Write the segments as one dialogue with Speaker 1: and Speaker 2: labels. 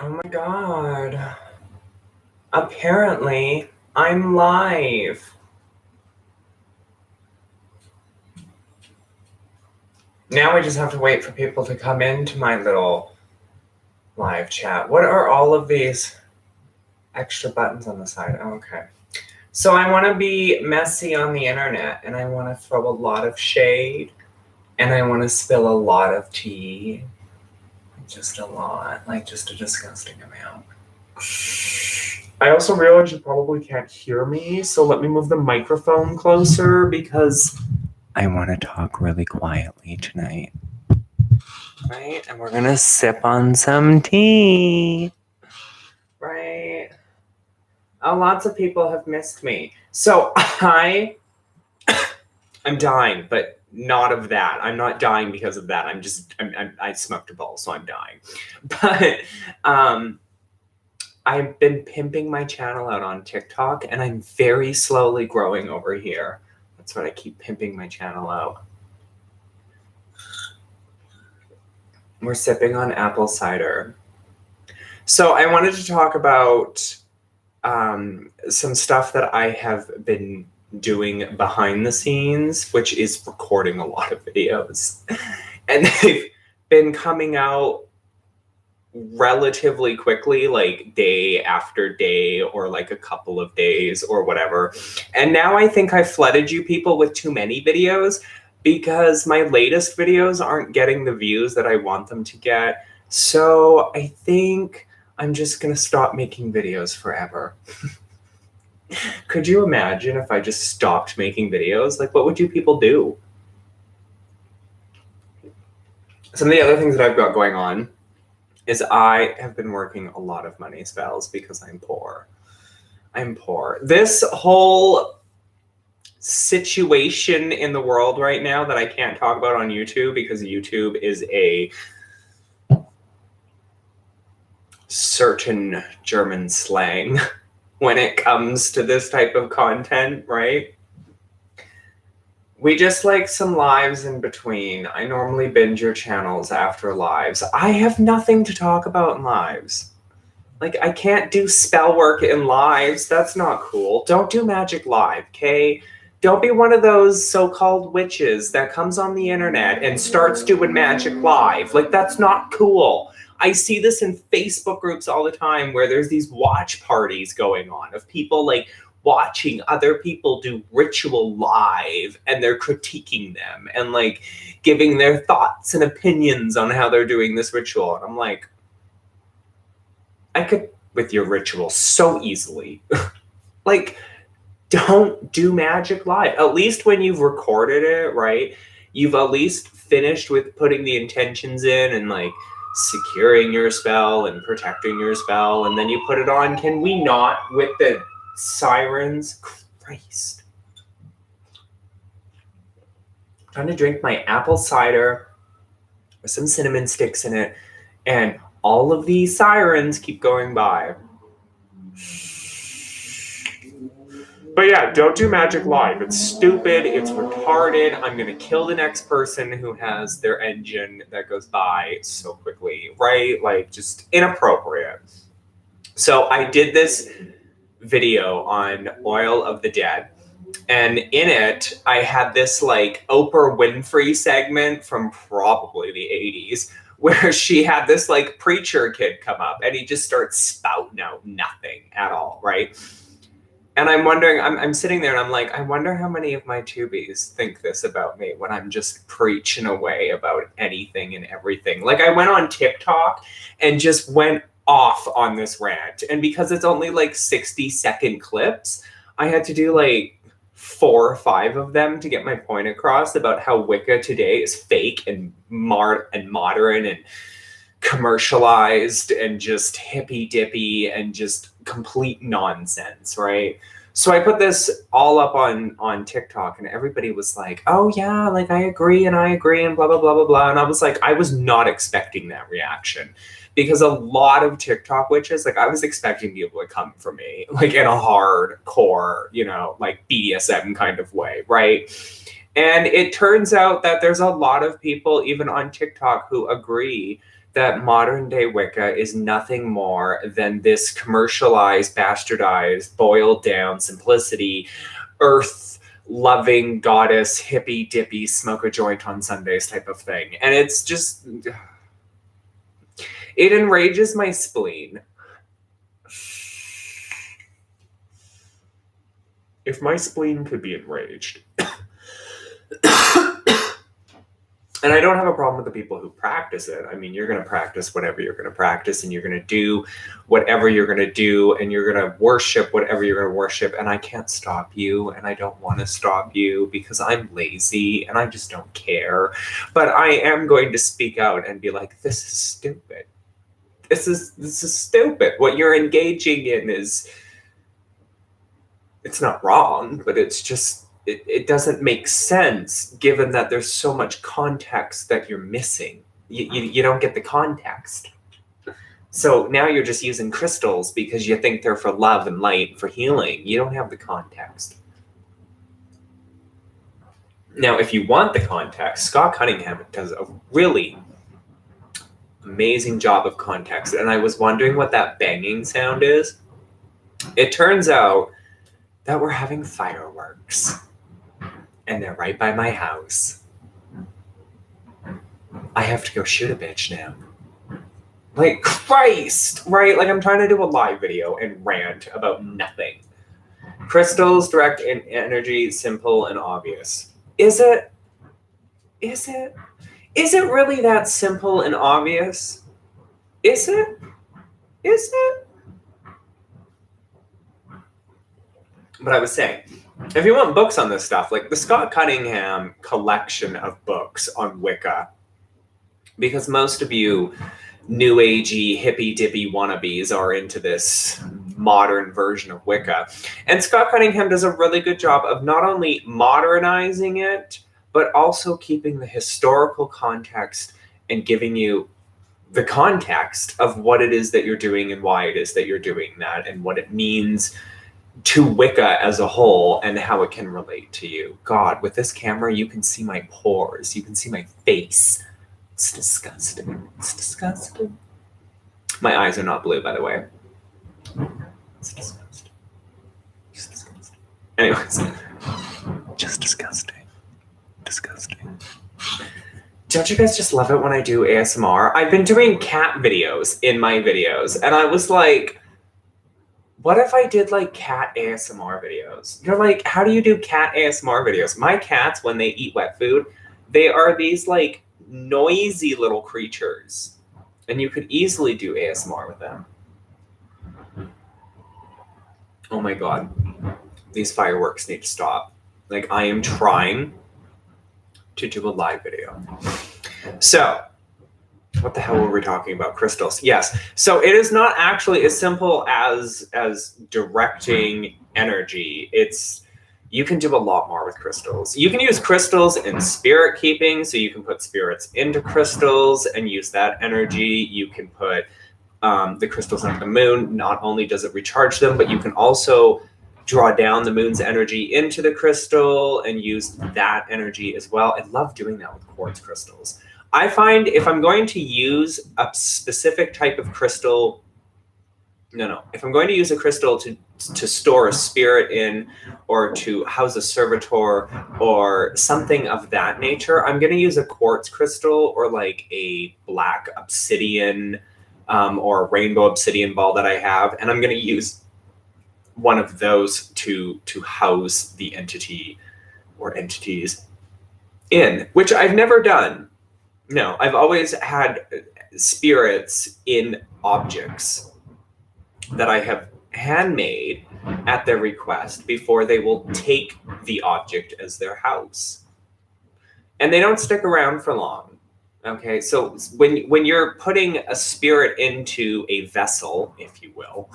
Speaker 1: Oh my god. Apparently, I'm live. Now I just have to wait for people to come into my little live chat. What are all of these extra buttons on the side? Oh, okay. So I want to be messy on the internet, and I want to throw a lot of shade, and I want to spill a lot of tea. Just a lot, like just a disgusting amount. I also realize you probably can't hear me, so let me move the microphone closer because I want to talk really quietly tonight. Right? And we're gonna sip on some tea. Right? Oh, lots of people have missed me. So I'm dying, but not of that. I'm not dying because of that. I smoked a bowl, so I'm dying. But I've been pimping my channel out on TikTok, and I'm very slowly growing over here. That's what I keep pimping my channel out. We're sipping on apple cider. So I wanted to talk about some stuff that I have been doing behind the scenes, which is recording a lot of videos. And they've been coming out relatively quickly, like day after day or like a couple of days or whatever. And now I think I've flooded you people with too many videos because my latest videos aren't getting the views that I want them to get. So I think I'm just gonna stop making videos forever. Could you imagine if I just stopped making videos? Like, what would you people do? Some of the other things that I've got going on is I have been working a lot of money spells because I'm poor. I'm poor. This whole situation in the world right now that I can't talk about on YouTube because YouTube is a certain German slang when it comes to this type of content, right? We just like some lives in between. I normally binge your channels after lives. I have nothing to talk about in lives. Like, I can't do spell work in lives. That's not cool. Don't do magic live, okay? Don't be one of those so-called witches that comes on the internet and starts doing magic live. Like, that's not cool. I see this in Facebook groups all the time where there's these watch parties going on of people like watching other people do ritual live and they're critiquing them and like giving their thoughts and opinions on how they're doing this ritual. And I'm like, I could with your ritual so easily. Like, don't do magic live. At least when you've recorded it, right? You've at least finished with putting the intentions in and like securing your spell and protecting your spell, and then you put it on. Can we not with the sirens? Christ. I'm trying to drink my apple cider with some cinnamon sticks in it, and all of these sirens keep going by. But yeah, don't do magic live. It's stupid. It's retarded. I'm going to kill the next person who has their engine that goes by so quickly, right? Like, just inappropriate. So I did this video on Oil of the Dead. And in it, I had this like Oprah Winfrey segment from probably the 80s where she had this like preacher kid come up and he just starts spouting out nothing at all, right? And I'm wondering, I'm sitting there and I'm like, I wonder how many of my tubies think this about me when I'm just preaching away about anything and everything. Like, I went on TikTok and just went off on this rant. And because it's only like 60-second clips, I had to do like 4 or 5 of them to get my point across about how Wicca today is fake and modern and commercialized and just hippy-dippy and just complete nonsense, right? So I put this all up on TikTok and everybody was like, oh yeah, like I agree and blah, blah, blah, blah, blah. And I was like, I was not expecting that reaction because a lot of TikTok witches, like I was expecting people to come for me, like in a hardcore, you know, like BDSM kind of way, right? And it turns out that there's a lot of people, even on TikTok, who agree that modern day Wicca is nothing more than this commercialized, bastardized, boiled down simplicity, earth loving goddess, hippy dippy, smoke a joint on Sundays type of thing. And it's just, it enrages my spleen. If my spleen could be enraged. And I don't have a problem with the people who practice it. I mean, you're going to practice whatever you're going to practice, and you're going to do whatever you're going to do, and you're going to worship whatever you're going to worship. And I can't stop you, and I don't want to stop you because I'm lazy and I just don't care. But I am going to speak out and be like, this is stupid. This is stupid. What you're engaging in is, it's not wrong, but it's just, it doesn't make sense given that there's so much context that you're missing. You don't get the context. So now you're just using crystals because you think they're for love and light, for healing. You don't have the context. Now, if you want the context, Scott Cunningham does a really amazing job of context. And I was wondering what that banging sound is. It turns out that we're having fireworks. And they're right by my house. I have to go shoot a bitch now. Like, Christ, right? Like, I'm trying to do a live video and rant about nothing. Crystals, direct energy, simple and obvious. Is it? Is it? Is it really that simple and obvious? Is it? Is it? But I was saying, if you want books on this stuff, like the Scott Cunningham collection of books on Wicca, because most of you new agey, hippy dippy wannabes are into this modern version of Wicca. And Scott Cunningham does a really good job of not only modernizing it, but also keeping the historical context and giving you the context of what it is that you're doing and why it is that you're doing that and what it means to Wicca as a whole and how it can relate to you. God, with this camera, you can see my pores. You can see my face. It's disgusting. It's disgusting. My eyes are not blue, by the way. It's disgusting. It's disgusting. Anyways. Just disgusting. Disgusting. Don't you guys just love it when I do ASMR? I've been doing cat videos in my videos, and I was like, what if I did like cat ASMR videos? You're like, how do you do cat ASMR videos? My cats, when they eat wet food, they are these like noisy little creatures. And you could easily do ASMR with them. Oh my God. These fireworks need to stop. Like, I am trying to do a live video. So, what the hell were we talking about? Crystals. Yes. So it is not actually as simple as directing energy. You can do a lot more with crystals. You can use crystals in spirit keeping, so you can put spirits into crystals and use that energy. You can put the crystals on the moon. Not only does it recharge them, but you can also draw down the moon's energy into the crystal and use that energy as well. I love doing that with quartz crystals. I find if I'm going to use a specific type of crystal, if I'm going to use a crystal to store a spirit in or to house a servitor or something of that nature, I'm going to use a quartz crystal or like a black obsidian or a rainbow obsidian ball that I have. And I'm going to use one of those to house the entity or entities in, which I've never done. No, I've always had spirits in objects that I have handmade at their request before they will take the object as their house. And they don't stick around for long. Okay, so when you're putting a spirit into a vessel, if you will,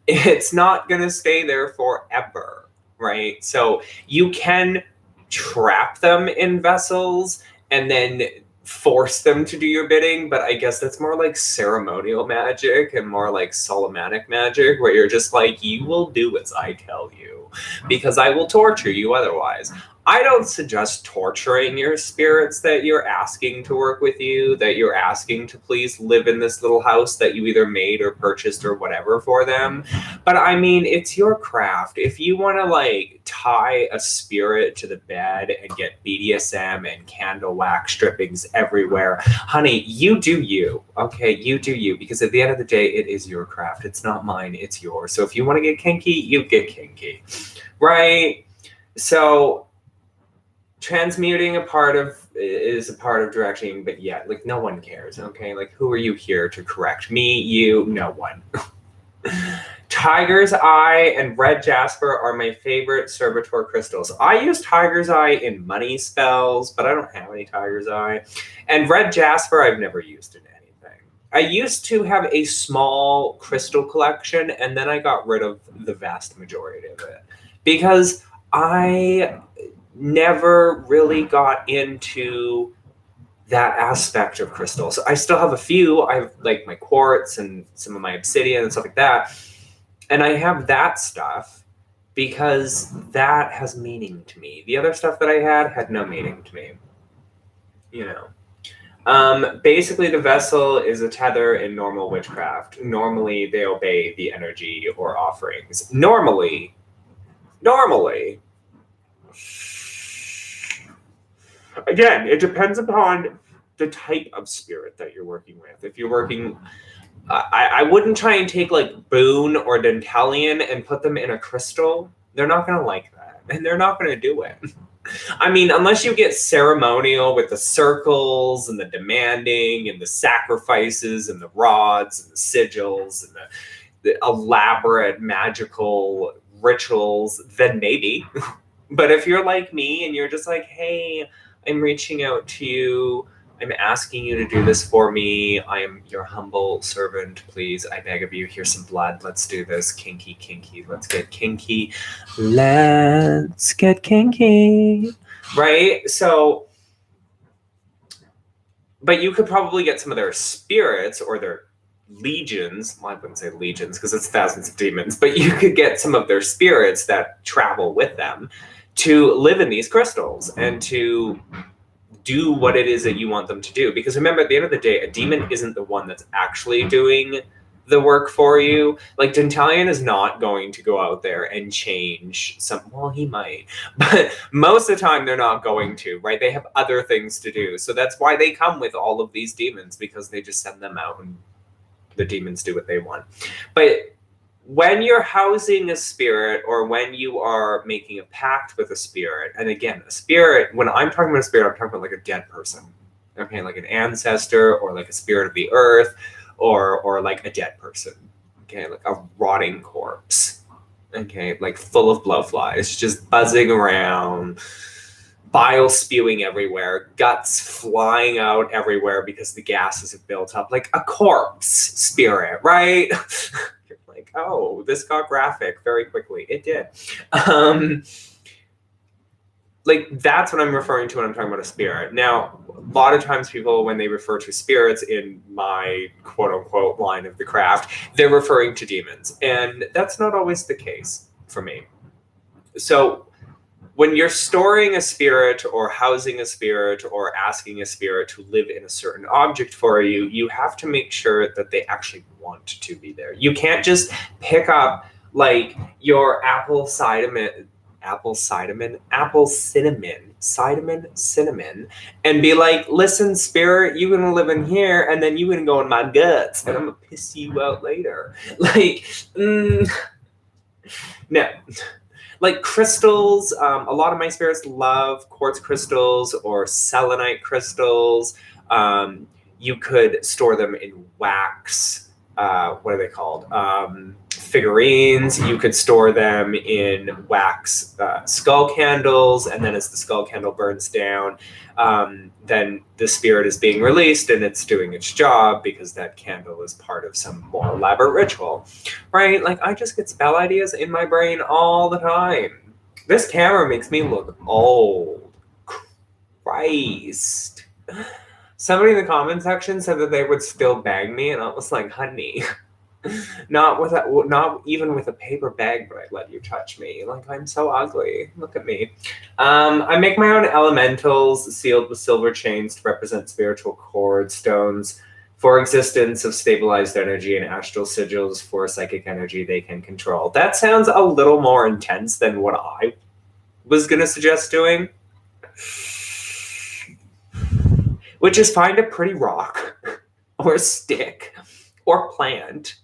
Speaker 1: it's not going to stay there forever, right? So you can trap them in vessels and then force them to do your bidding, but I guess that's more like ceremonial magic and more like Solomonic magic, where you're just like, you will do as I tell you, because I will torture you otherwise. I don't suggest torturing your spirits that you're asking to work with you, that you're asking to please live in this little house that you either made or purchased or whatever for them. But I mean, it's your craft. If you want to like tie a spirit to the bed and get BDSM and candle wax strippings everywhere, honey, you do you. Okay, you do you. Because at the end of the day, it is your craft. It's not mine, it's yours. So if you want to get kinky, you get kinky. Right? So transmuting is a part of directing, but yeah, like no one cares, okay? Like who are you here to correct? Me, you, no one. Tiger's Eye and red jasper are my favorite servitor crystals. I use Tiger's Eye in money spells, but I don't have any Tiger's Eye. And red jasper I've never used in anything. I used to have a small crystal collection, and then I got rid of the vast majority of it because I never really got into that aspect of crystals. I still have a few. I have like my quartz and some of my obsidian and stuff like that. And I have that stuff because that has meaning to me. The other stuff that I had no meaning to me. You know. Basically, the vessel is a tether in normal witchcraft. Normally, they obey the energy or offerings. Normally. Again, it depends upon the type of spirit that you're working with. If you're working, I wouldn't try and take like Boone or Dentalian and put them in a crystal. They're not going to like that, and they're not going to do it. I mean, unless you get ceremonial with the circles and the demanding and the sacrifices and the rods and the sigils and the elaborate magical rituals, then maybe. But if you're like me and you're just like, hey, I'm reaching out to you. I'm asking you to do this for me. I am your humble servant. Please, I beg of you. Here's some blood. Let's do this. Kinky, kinky. Let's get kinky. Let's get kinky. Right? So, but you could probably get some of their spirits or their legions. Well, I wouldn't say legions because it's thousands of demons, but you could get some of their spirits that travel with them to live in these crystals and to do what it is that you want them to do. Because remember, at the end of the day, a demon isn't the one that's actually doing the work for you. Like, Dentalian is not going to go out there and change some, well, he might, but most of the time they're not going to, right? They have other things to do. So that's why they come with all of these demons, because they just send them out and the demons do what they want. But when you're housing a spirit or when you are making a pact with a spirit, and again, a spirit, when I'm talking about a spirit, I'm talking about like a dead person, okay, like an ancestor or like a spirit of the earth or like a dead person, okay, like a rotting corpse, okay, like full of blowflies, just buzzing around, bile spewing everywhere, guts flying out everywhere because the gases have built up, like a corpse spirit, right? Like, oh, this got graphic very quickly. It did. Like, that's what I'm referring to when I'm talking about a spirit. Now, a lot of times people, when they refer to spirits in my quote-unquote line of the craft, they're referring to demons. And that's not always the case for me. So when you're storing a spirit or housing a spirit or asking a spirit to live in a certain object for you, you have to make sure that they actually want to be there. You can't just pick up like your apple cinnamon, and be like, listen, spirit, you're going to live in here and then you're going to go in my guts and I'm going to piss you out later. Like, no. Like crystals, a lot of my spirits love quartz crystals or selenite crystals. You could store them in wax. What are they called? Figurines. You could store them in wax skull candles, and then as the skull candle burns down, then the spirit is being released and it's doing its job because that candle is part of some more elaborate ritual, right? Like, I just get spell ideas in my brain all the time. This camera makes me look old. Christ. Somebody in the comment section said that they would still bang me, and I was like, honey, Not even with a paper bag would I let you touch me. Like, I'm so ugly. Look at me. I make my own elementals sealed with silver chains to represent spiritual cord stones for existence of stabilized energy, and astral sigils for psychic energy they can control. That sounds a little more intense than what I was going to suggest doing. Which is find a pretty rock or stick or plant.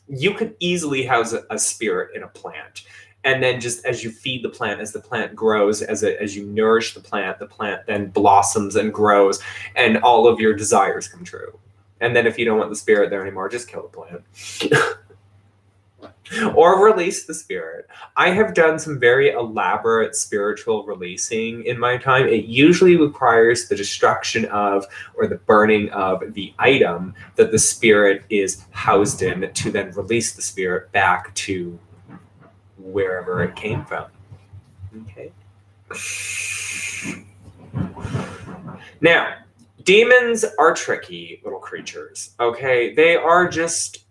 Speaker 1: You could easily house a spirit in a plant. And then just as you feed the plant, as the plant grows, as you nourish the plant then blossoms and grows, and all of your desires come true. And then if you don't want the spirit there anymore, just kill the plant. Or release the spirit. I have done some very elaborate spiritual releasing in my time. It usually requires the destruction of or the burning of the item that the spirit is housed in, to then release the spirit back to wherever it came from. Okay. Now, demons are tricky little creatures. Okay, they are just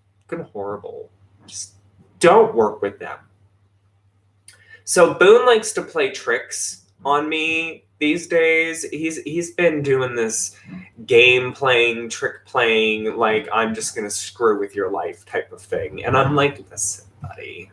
Speaker 1: horrible. Just don't work with them. So Boone likes to play tricks on me these days. He's been doing this game playing, trick playing, like I'm just gonna screw with your life type of thing. And I'm like, listen, buddy.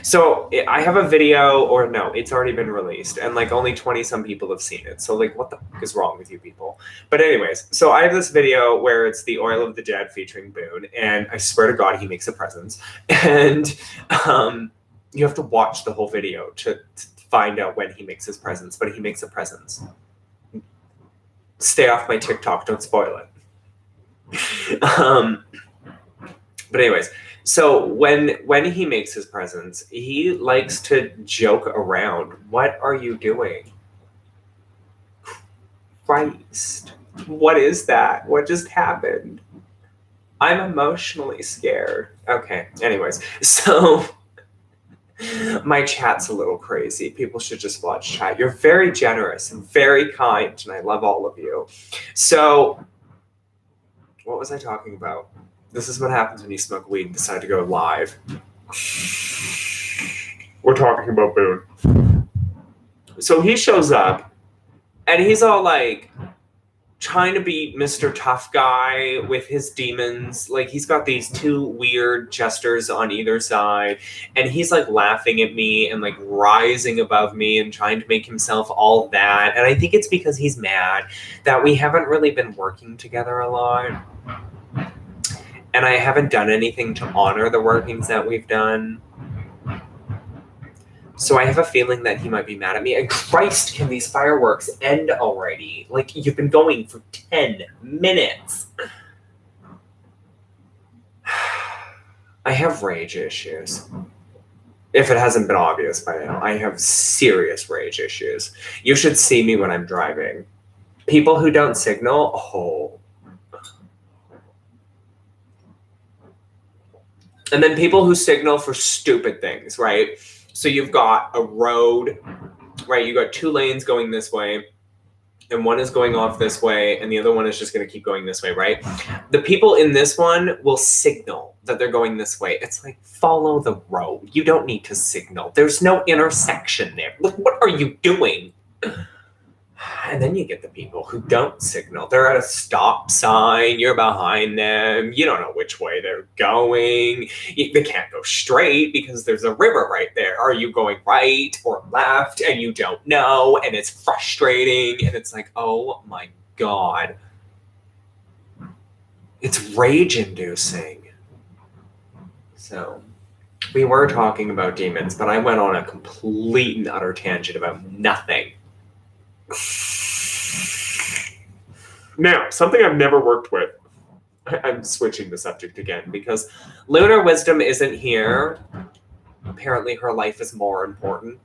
Speaker 1: So I have a video, or no, it's already been released, and like only 20 some people have seen it. So like, what the fuck is wrong with you people? But anyways, so I have this video where it's the Oil of the Dead featuring Boone, and I swear to God, he makes a presence. And you have to watch the whole video to find out when he makes his presence, but he makes a presence. Stay off my TikTok, don't spoil it. But anyways, so when he makes his presence, he likes to joke around. What are you doing? Christ. What is that? What just happened? I'm emotionally scared. Okay, anyways, so my chat's a little crazy. People should just watch chat. You're very generous and very kind, and I love all of you. So, what was I talking about? This is what happens when you smoke weed and decide to go live. We're talking about Boone. So he shows up, and he's all like trying to be Mr. Tough Guy with his demons. Like, he's got these two weird jesters on either side, and he's like laughing at me and like rising above me and trying to make himself all that. And I think it's because he's mad that we haven't really been working together a lot. And I haven't done anything to honor the workings that we've done. So I have a feeling that he might be mad at me. And Christ, can these fireworks end already? Like, you've been going for 10 minutes. I have rage issues. If it hasn't been obvious by now, I have serious rage issues. You should see me when I'm driving. People who don't signal, oh. And then people who signal for stupid things, right? So you've got a road, right? You got 2 lanes going this way, and one is going off this way, and the other one is just going to keep going this way, right? The people in this one will signal that they're going this way. It's like, follow the road. You don't need to signal. There's no intersection there. Look, what are you doing? And then you get the people who don't signal. They're at a stop sign. You're behind them. You don't know which way they're going. They can't go straight because there's a river right there. Are you going right or left? And you don't know. And it's frustrating. And it's like, oh my God. It's rage-inducing. So we were talking about demons, but I went on a complete and utter tangent about nothing. Now, something I've never worked with. I'm switching the subject again because Lunar Wisdom isn't here. Apparently her life is more important.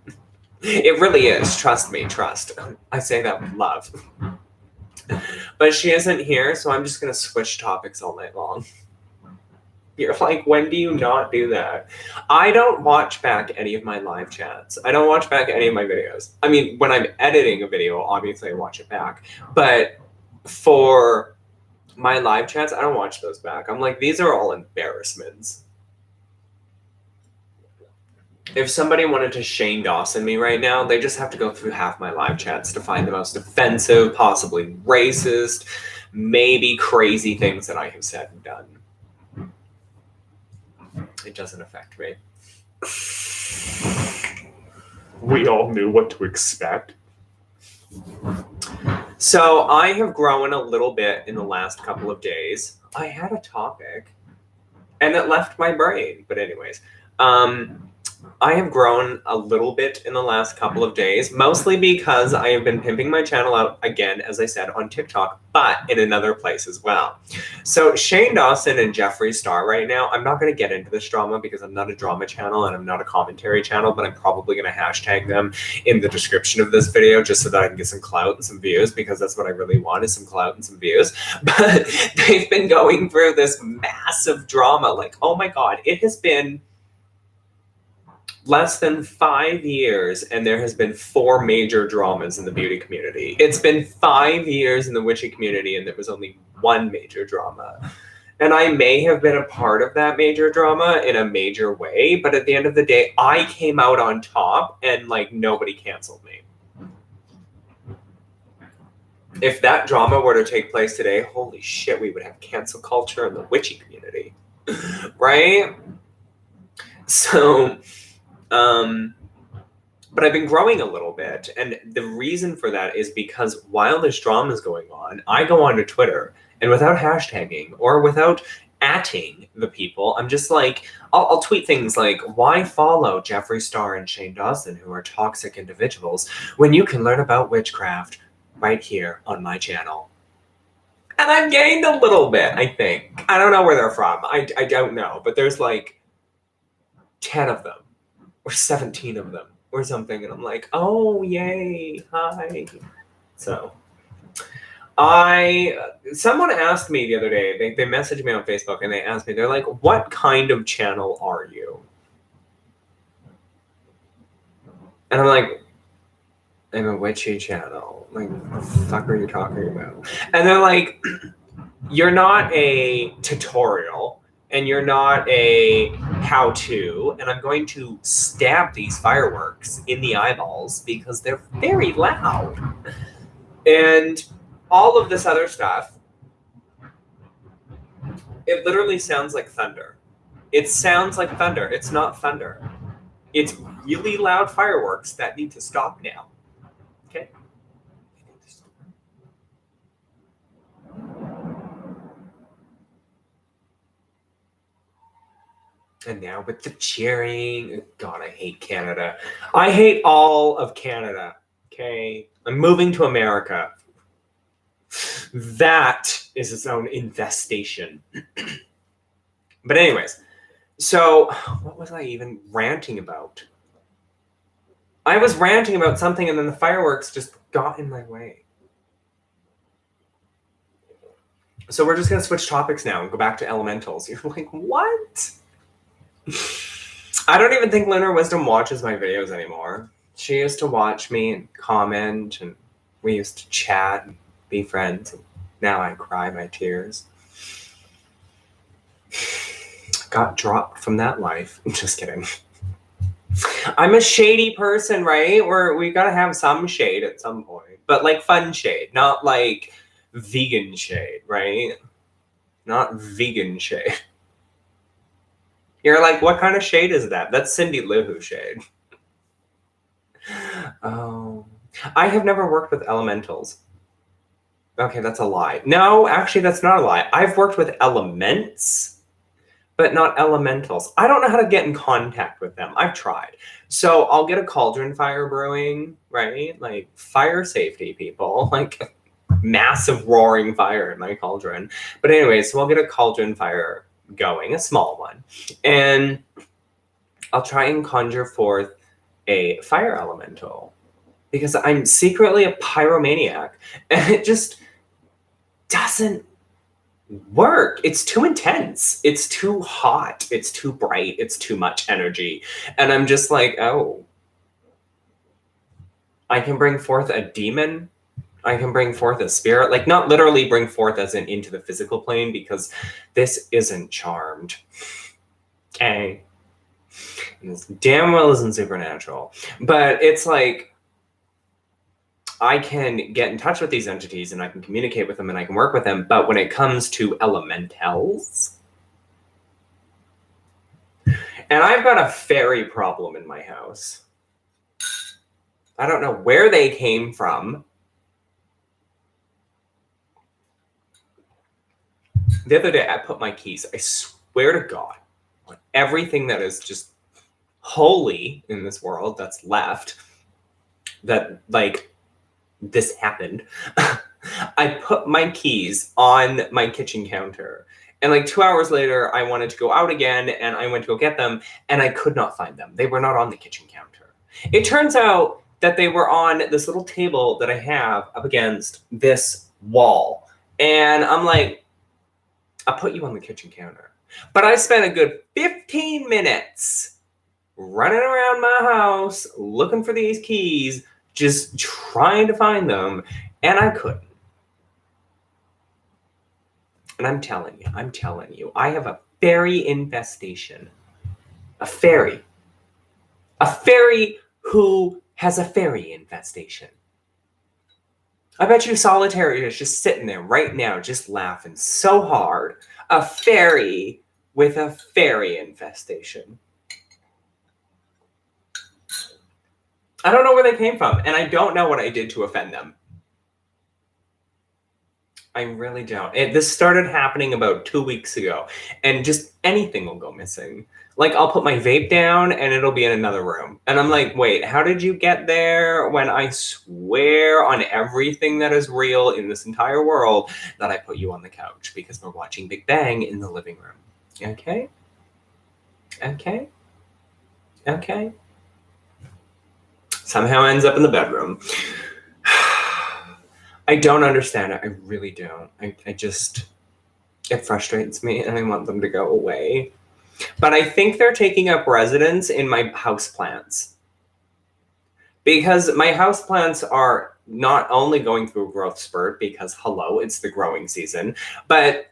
Speaker 1: It really is. Trust me, trust. I say that with love. But she isn't here, so I'm just going to switch topics all night long. You're like, when do you not do that? I don't watch back any of my live chats. I don't watch back any of my videos. I mean, when I'm editing a video, obviously I watch it back. But for My live chats, I don't watch those back. I'm like, these are all embarrassments. If somebody wanted to Shane Dawson me right now, they just have to go through half my live chats to find the most offensive, possibly racist, maybe crazy things that I have said and done. It doesn't affect me. We all knew what to expect. So I have grown a little bit in the last couple of days. I had a topic and it left my brain. But anyways, I have grown a little bit in the last couple of days, mostly because I have been pimping my channel out again, as I said, on TikTok, but in another place as well. So Shane Dawson and Jeffree Star right now, I'm not going to get into this drama because I'm not a drama channel and I'm not a commentary channel, but I'm probably going to hashtag them in the description of this video just so that I can get some clout and some views, because that's what I really want, is some clout and some views. But they've been going through this massive drama. Like, oh my God, it has been less than 5 years and there has been 4 major dramas in the beauty community. It's been 5 years in the witchy community and there was only 1 major drama. And I may have been a part of that major drama in a major way, but at the end of the day, I came out on top and like nobody canceled me. If that drama were to take place today, holy shit, we would have cancel culture in the witchy community, right? So, but I've been growing a little bit, and the reason for that is because while this drama is going on, I go onto Twitter, and without hashtagging or without atting the people, I'm just like, I'll tweet things like, why follow Jeffree Star and Shane Dawson, who are toxic individuals, when you can learn about witchcraft right here on my channel? And I've gained a little bit, I think. I don't know where they're from. I don't know, but there's like 10 of them or 17 of them or something, and I'm like, oh yay, hi. So someone asked me the other day, they messaged me on Facebook and they asked me, they're like, what kind of channel are you? And I'm like, I'm a witchy channel. Like, what the fuck are you talking about? And they're like, you're not a tutorial and you're not a how-to, and I'm going to stab these fireworks in the eyeballs because they're very loud. And all of this other stuff, it literally sounds like thunder. It sounds like thunder. It's not thunder. It's really loud fireworks that need to stop now. Okay? And now with the cheering, God, I hate Canada. I hate all of Canada, okay? I'm moving to America. That is its own infestation. But anyways, so what was I even ranting about? I was ranting about something and then the fireworks just got in my way. So we're just going to switch topics now and go back to elementals. You're like, what? I don't even think Lunar Wisdom watches my videos anymore. She used to watch me and comment, and we used to chat and be friends. And now I cry my tears. Got dropped from that life. Just kidding. I'm a shady person, right? We gotta have some shade at some point. But like fun shade, not like vegan shade, right? Not vegan shade. You're like, what kind of shade is that? That's Cindy Lou Who shade. Oh, I have never worked with elementals. Okay, that's a lie. No, actually, that's not a lie. I've worked with elements, but not elementals. I don't know how to get in contact with them. I've tried. So I'll get a cauldron fire brewing, right? Like fire safety people, like massive roaring fire in my cauldron. But anyway, so I'll get a cauldron fire going, a small one, and I'll try and conjure forth a fire elemental because I'm secretly a pyromaniac and it just doesn't work. It's too intense. It's too hot. It's too bright. It's too much energy. And I'm just like, oh, I can bring forth a demon I can bring forth a spirit, like not literally bring forth as in into the physical plane, because this isn't charmed. Okay. And this damn well isn't supernatural. But it's like, I can get in touch with these entities and I can communicate with them and I can work with them. But when it comes to elementals, and I've got a fairy problem in my house. I don't know where they came from. The other day I put my keys, I swear to God, on everything that is just holy in this world that's left, that like this happened. I put my keys on my kitchen counter. And like 2 hours later, I wanted to go out again and I went to go get them and I could not find them. They were not on the kitchen counter. It turns out that they were on this little table that I have up against this wall. And I'm like, I'll put you on the kitchen counter. But I spent a good 15 minutes running around my house looking for these keys, just trying to find them, and I couldn't. And I'm telling you, I have a fairy infestation. A fairy. A fairy who has a fairy infestation. I bet you Solitaire is just sitting there right now, just laughing so hard. A fairy with a fairy infestation. I don't know where they came from, and I don't know what I did to offend them. I really don't. This started happening about 2 weeks ago, and just anything will go missing. Like, I'll put my vape down, and it'll be in another room. And I'm like, wait, how did you get there when I swear on everything that is real in this entire world that I put you on the couch because we're watching Big Bang in the living room? Okay? Okay? Okay? Somehow ends up in the bedroom. I don't understand it. I really don't. I just, it frustrates me and I want them to go away. But I think they're taking up residence in my houseplants. Because my houseplants are not only going through a growth spurt because, hello, it's the growing season, but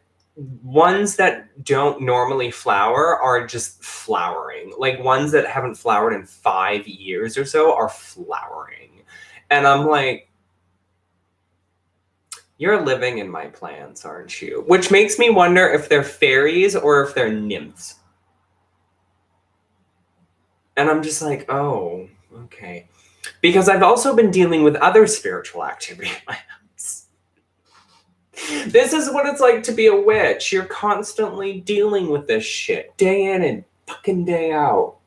Speaker 1: ones that don't normally flower are just flowering. Like ones that haven't flowered in 5 years or so are flowering. And I'm like, you're living in my plants, aren't you? Which makes me wonder if they're fairies or if they're nymphs. And I'm just like, oh, okay. Because I've also been dealing with other spiritual activity in my house. This is what it's like to be a witch. You're constantly dealing with this shit, day in and fucking day out.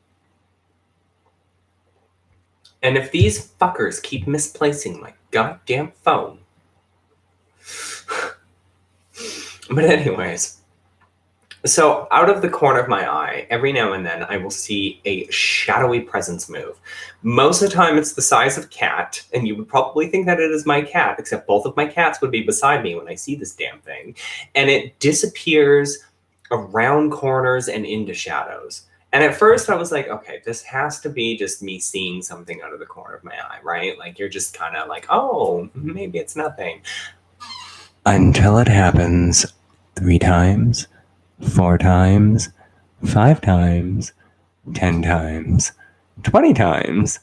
Speaker 1: And if these fuckers keep misplacing my goddamn phone. But anyways, so out of the corner of my eye, every now and then I will see a shadowy presence move. Most of the time it's the size of a cat, and you would probably think that it is my cat, except both of my cats would be beside me when I see this damn thing. And it disappears around corners and into shadows. And at first I was like, okay, this has to be just me seeing something out of the corner of my eye, right? Like you're just kind of like, oh, maybe it's nothing. Until it happens 3 times, 4 times, 5 times, 10 times, 20 times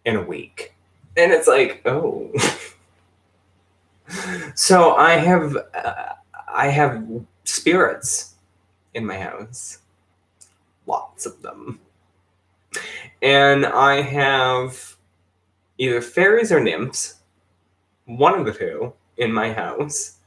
Speaker 1: in a week. And it's like, oh. So I have spirits in my house. Lots of them. And I have either fairies or nymphs, one of the two, in my house.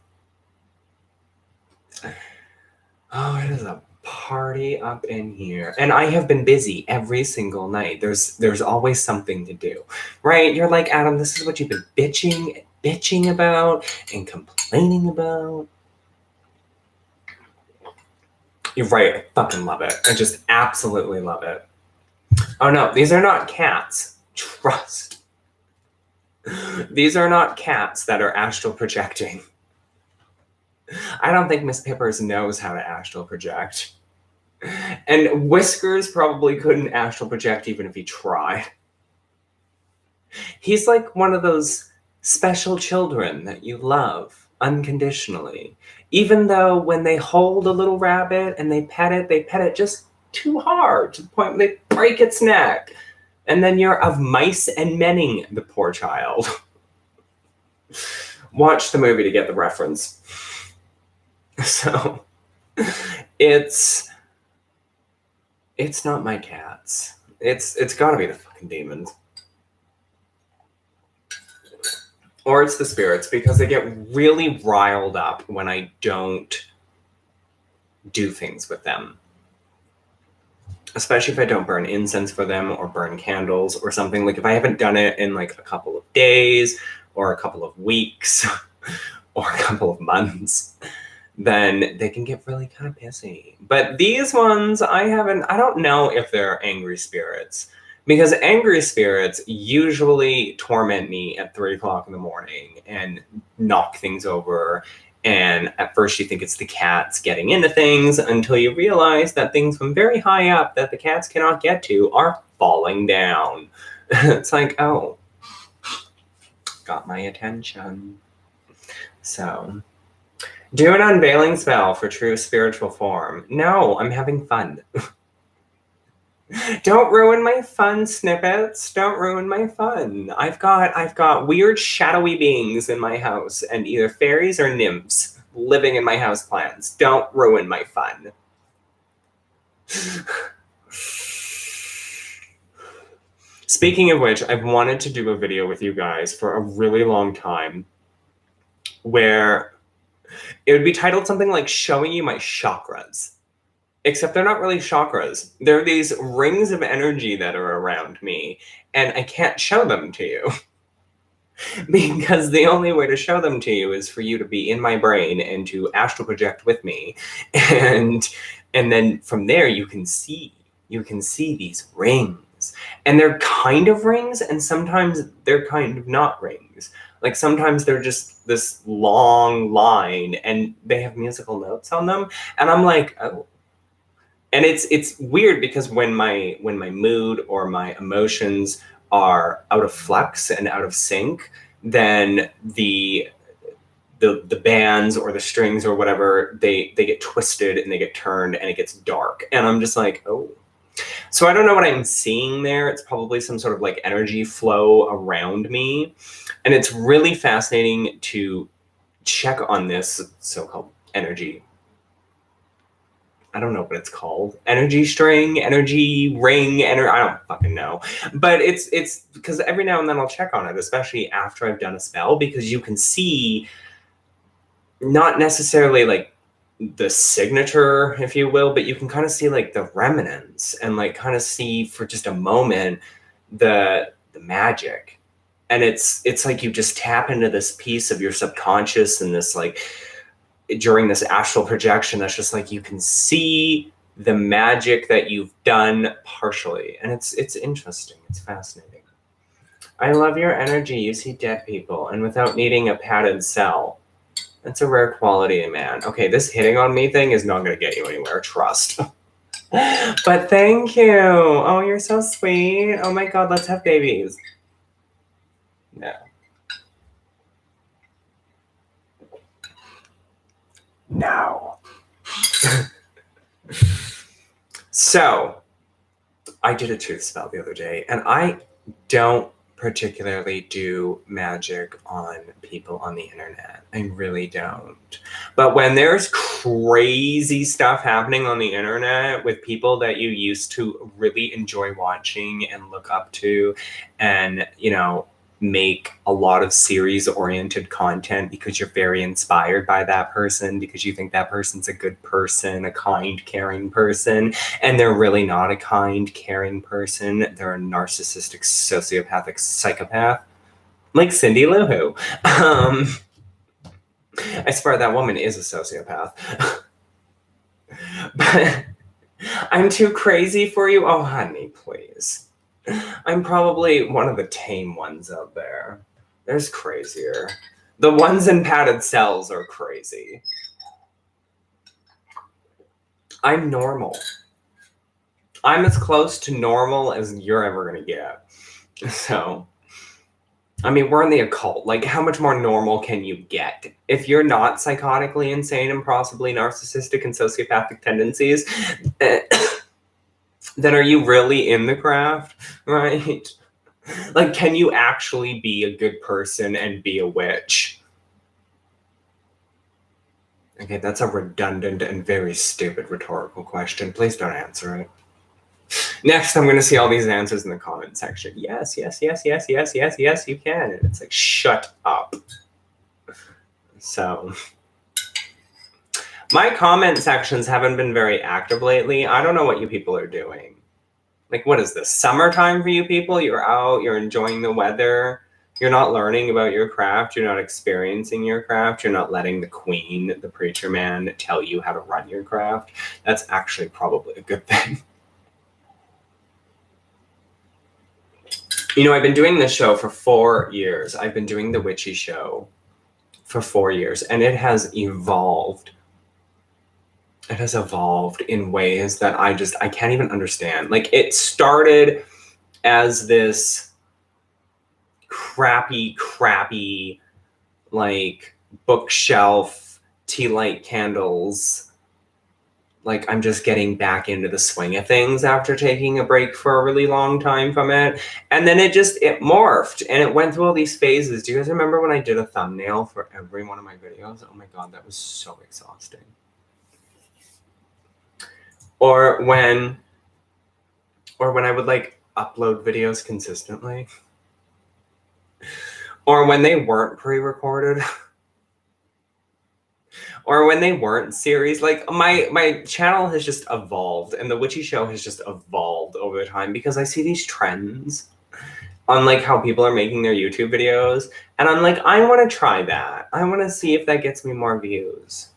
Speaker 1: Oh, it is a party up in here. And I have been busy every single night. There's always something to do, right? You're like, Adam, this is what you've been bitching about and complaining about. You're right. I fucking love it. I just absolutely love it. Oh no, these are not cats. Trust. These are not cats that are astral projecting. I don't think Miss Pippers knows how to astral project. And Whiskers probably couldn't astral project even if he tried. He's like one of those special children that you love unconditionally. Even though when they hold a little rabbit and they pet it just too hard to the point where they break its neck. And then you're of mice and menning the poor child. Watch the movie to get the reference. So, it's not my cats. It's gotta be the fucking demons. Or it's the spirits, because they get really riled up when I don't do things with them. Especially if I don't burn incense for them or burn candles or something. Like if I haven't done it in like a couple of days or a couple of weeks or a couple of months, then they can get really kind of pissy. But these ones, I don't know if they're angry spirits, because angry spirits usually torment me at 3 o'clock in the morning and knock things over. And at first you think it's the cats getting into things until you realize that things from very high up that the cats cannot get to are falling down. It's like, oh, got my attention. So, do an unveiling spell for true spiritual form. No, I'm having fun. Don't ruin my fun snippets. Don't ruin my fun. I've got weird shadowy beings in my house, and either fairies or nymphs living in my house plans. Don't ruin my fun. Speaking of which, I've wanted to do a video with you guys for a really long time where it would be titled something like showing you my chakras. Except they're not really chakras. They're these rings of energy that are around me, and I can't show them to you. Because the only way to show them to you is for you to be in my brain and to astral project with me. And then from there you can see these rings. And they're kind of rings, and sometimes they're kind of not rings. Like sometimes they're just this long line and they have musical notes on them. And I'm like, oh. And it's weird because when my mood or my emotions are out of flux and out of sync, then the bands or the strings or whatever, they get twisted and they get turned and it gets dark. And I'm just like, oh. So I don't know what I'm seeing there. It's probably some sort of like energy flow around me. And it's really fascinating to check on this so-called energy. I don't know what it's called. Energy string, energy ring, I don't fucking know. But it's because every now and then I'll check on it, especially after I've done a spell, because you can see not necessarily like the signature, if you will, but you can kind of see like the remnants and like kind of see for just a moment the magic. And it's like you just tap into this piece of your subconscious and this like during this astral projection, that's just like you can see the magic that you've done partially. And it's interesting. It's fascinating. I love your energy. You see dead people and without needing a padded cell. That's a rare quality, man. Okay, this hitting on me thing is not going to get you anywhere. Trust. But thank you. Oh, you're so sweet. Oh my God, let's have babies. No. No. So, I did a truth spell the other day, and I don't particularly do magic on people on the internet. I really don't. But when there's crazy stuff happening on the internet with people that you used to really enjoy watching and look up to, and, you know, make a lot of series-oriented content because you're very inspired by that person, because you think that person's a good person, a kind, caring person, and they're really not a kind, caring person. They're a narcissistic, sociopathic psychopath, like Cindy Lou Who. I swear that woman is a sociopath. But I'm too crazy for you? Oh, honey, please. I'm probably one of the tame ones out there. There's crazier. The ones in padded cells are crazy. I'm normal. I'm as close to normal as you're ever gonna get. So, I mean, we're in the occult. Like, how much more normal can you get? If you're not psychotically insane and possibly narcissistic and sociopathic tendencies, then are you really in the craft, right? Like, can you actually be a good person and be a witch? Okay, that's a redundant and very stupid rhetorical question. Please don't answer it. Next, I'm going to see all these answers in the comment section. Yes, yes, yes, yes, yes, yes, yes, you can. And it's like, shut up. So, my comment sections haven't been very active lately. I don't know what you people are doing. Like, what is this? Summertime for you people? You're out, you're enjoying the weather. You're not learning about your craft. You're not experiencing your craft. You're not letting the queen, the preacher man, tell you how to run your craft. That's actually probably a good thing. You know, I've been doing this show for 4 years. I've been doing the Witchy Show for 4 years, and it has evolved. It has evolved in ways that I can't even understand. Like, it started as this crappy, like, bookshelf, tea light candles. Like, I'm just getting back into the swing of things after taking a break for a really long time from it. And then it morphed and it went through all these phases. Do you guys remember when I did a thumbnail for every one of my videos? Oh my God, that was so exhausting. Or when I would like upload videos consistently. Or when they weren't pre-recorded. Or when they weren't series. Like, my channel has just evolved, and the Witchy Show has just evolved over time because I see these trends on like how people are making their YouTube videos, and I'm like, I want to try that. I want to see if that gets me more views.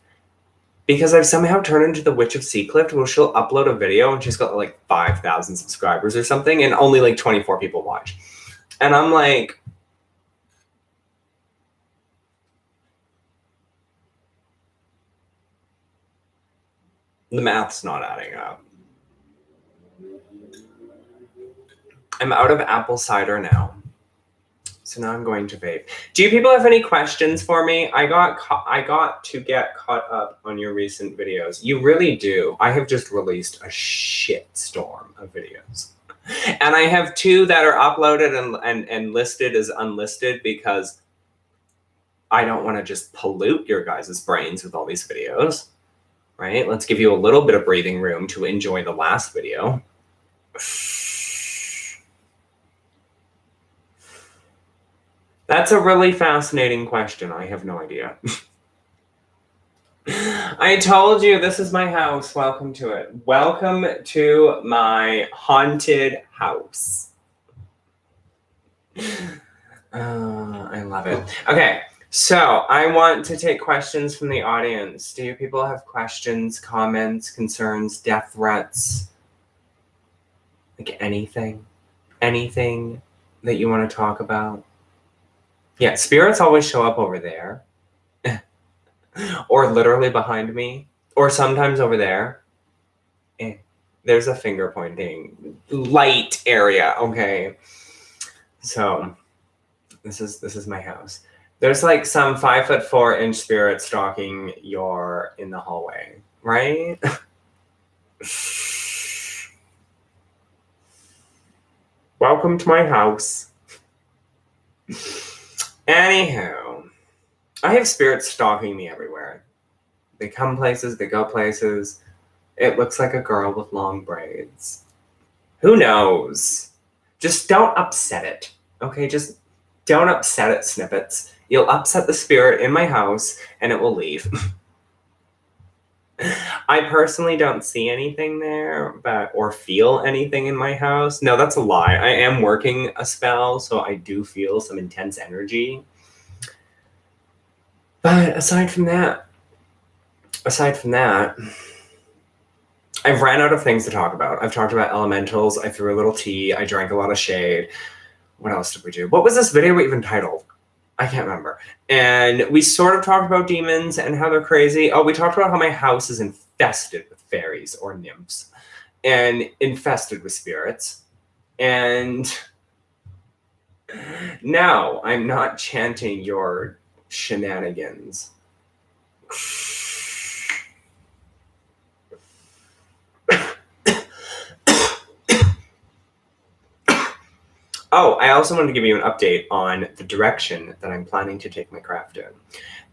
Speaker 1: Because I've somehow turned into the Witch of Seacliff, where she'll upload a video and she's got like 5,000 subscribers or something, and only like 24 people watch. And I'm like, the math's not adding up. I'm out of apple cider now. So now I'm going to vape. Do you people have any questions for me? I got to get caught up on your recent videos. You really do. I have just released a shitstorm of videos. And I have 2 that are uploaded and listed as unlisted because I don't want to just pollute your guys' brains with all these videos. Right? Let's give you a little bit of breathing room to enjoy the last video. That's a really fascinating question. I have no idea. I told you this is my house. Welcome to it. Welcome to my haunted house. I love it. Okay. So, I want to take questions from the audience. Do you people have questions, comments, concerns, death threats? Like anything? Anything that you want to talk about? Yeah, spirits always show up over there. Or literally behind me. Or sometimes over there. There's a finger pointing light area, okay? So, this is my house. There's like some 5'4" spirit stalking in the hallway, right? Welcome to my house. Anywho, I have spirits stalking me everywhere. They come places, they go places. It looks like a girl with long braids. Who knows? Just don't upset it, okay? Just don't upset it, snippets. You'll upset the spirit in my house, and it will leave. I personally don't see anything there, or feel anything in my house. No, that's a lie. I am working a spell, so I do feel some intense energy. But aside from that, I've ran out of things to talk about. I've talked about elementals. I threw a little tea. I drank a lot of shade. What else did we do? What was this video even titled? I can't remember. And we sort of talked about demons and how they're crazy. Oh, we talked about how my house is infested with fairies or nymphs and infested with spirits. And No, I'm not chanting your shenanigans. Oh, I also wanted to give you an update on the direction that I'm planning to take my craft in.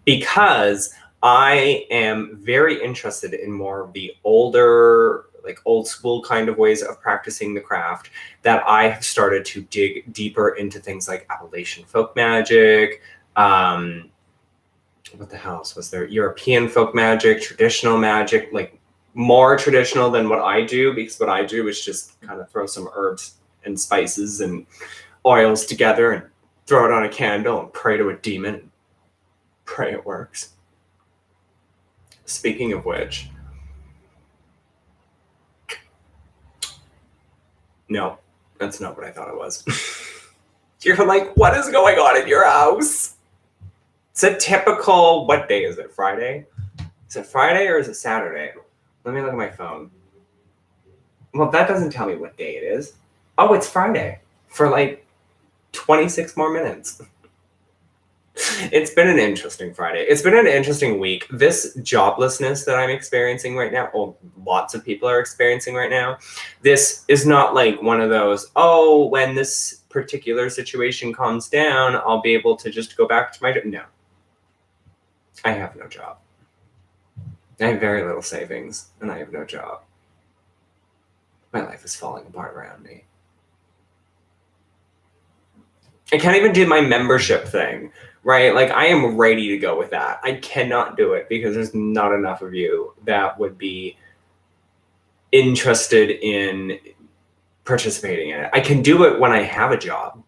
Speaker 1: Because I am very interested in more of the older, like old school kind of ways of practicing the craft, that I have started to dig deeper into things like Appalachian folk magic, what the hell else was there? European folk magic, traditional magic, like more traditional than what I do, because what I do is just kind of throw some herbs and spices and oils together and throw it on a candle and pray to a demon and pray it works. Speaking of which, no, that's not what I thought it was. You're like, what is going on in your house? It's a typical, what day is it? Friday? Is it Friday or is it Saturday? Let me look at my phone. Well, that doesn't tell me what day it is. Oh, it's Friday for like 26 more minutes. It's been an interesting Friday. It's been an interesting week. This joblessness that I'm experiencing right now, or lots of people are experiencing right now, this is not like one of those, oh, when this particular situation calms down, I'll be able to just go back to my job. No. I have no job. I have very little savings, and I have no job. My life is falling apart around me. I can't even do my membership thing, right? Like, I am ready to go with that. I cannot do it because there's not enough of you that would be interested in participating in it. I can do it when I have a job,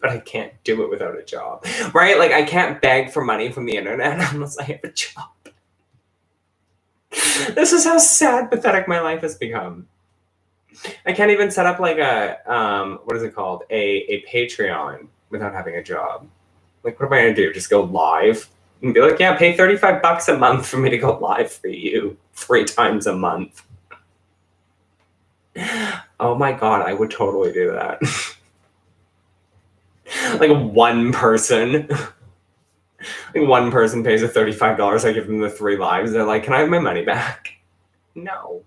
Speaker 1: but I can't do it without a job, right? Like, I can't beg for money from the internet unless I have a job. This is how sad, pathetic my life has become. I can't even set up like a, what is it called? A Patreon without having a job. Like, what am I gonna do? Just go live and be like, yeah, pay $35 a month for me to go live for you 3 times a month. Oh my God, I would totally do that. Like one person pays a $35, I give them the 3 lives. They're like, can I have my money back? No.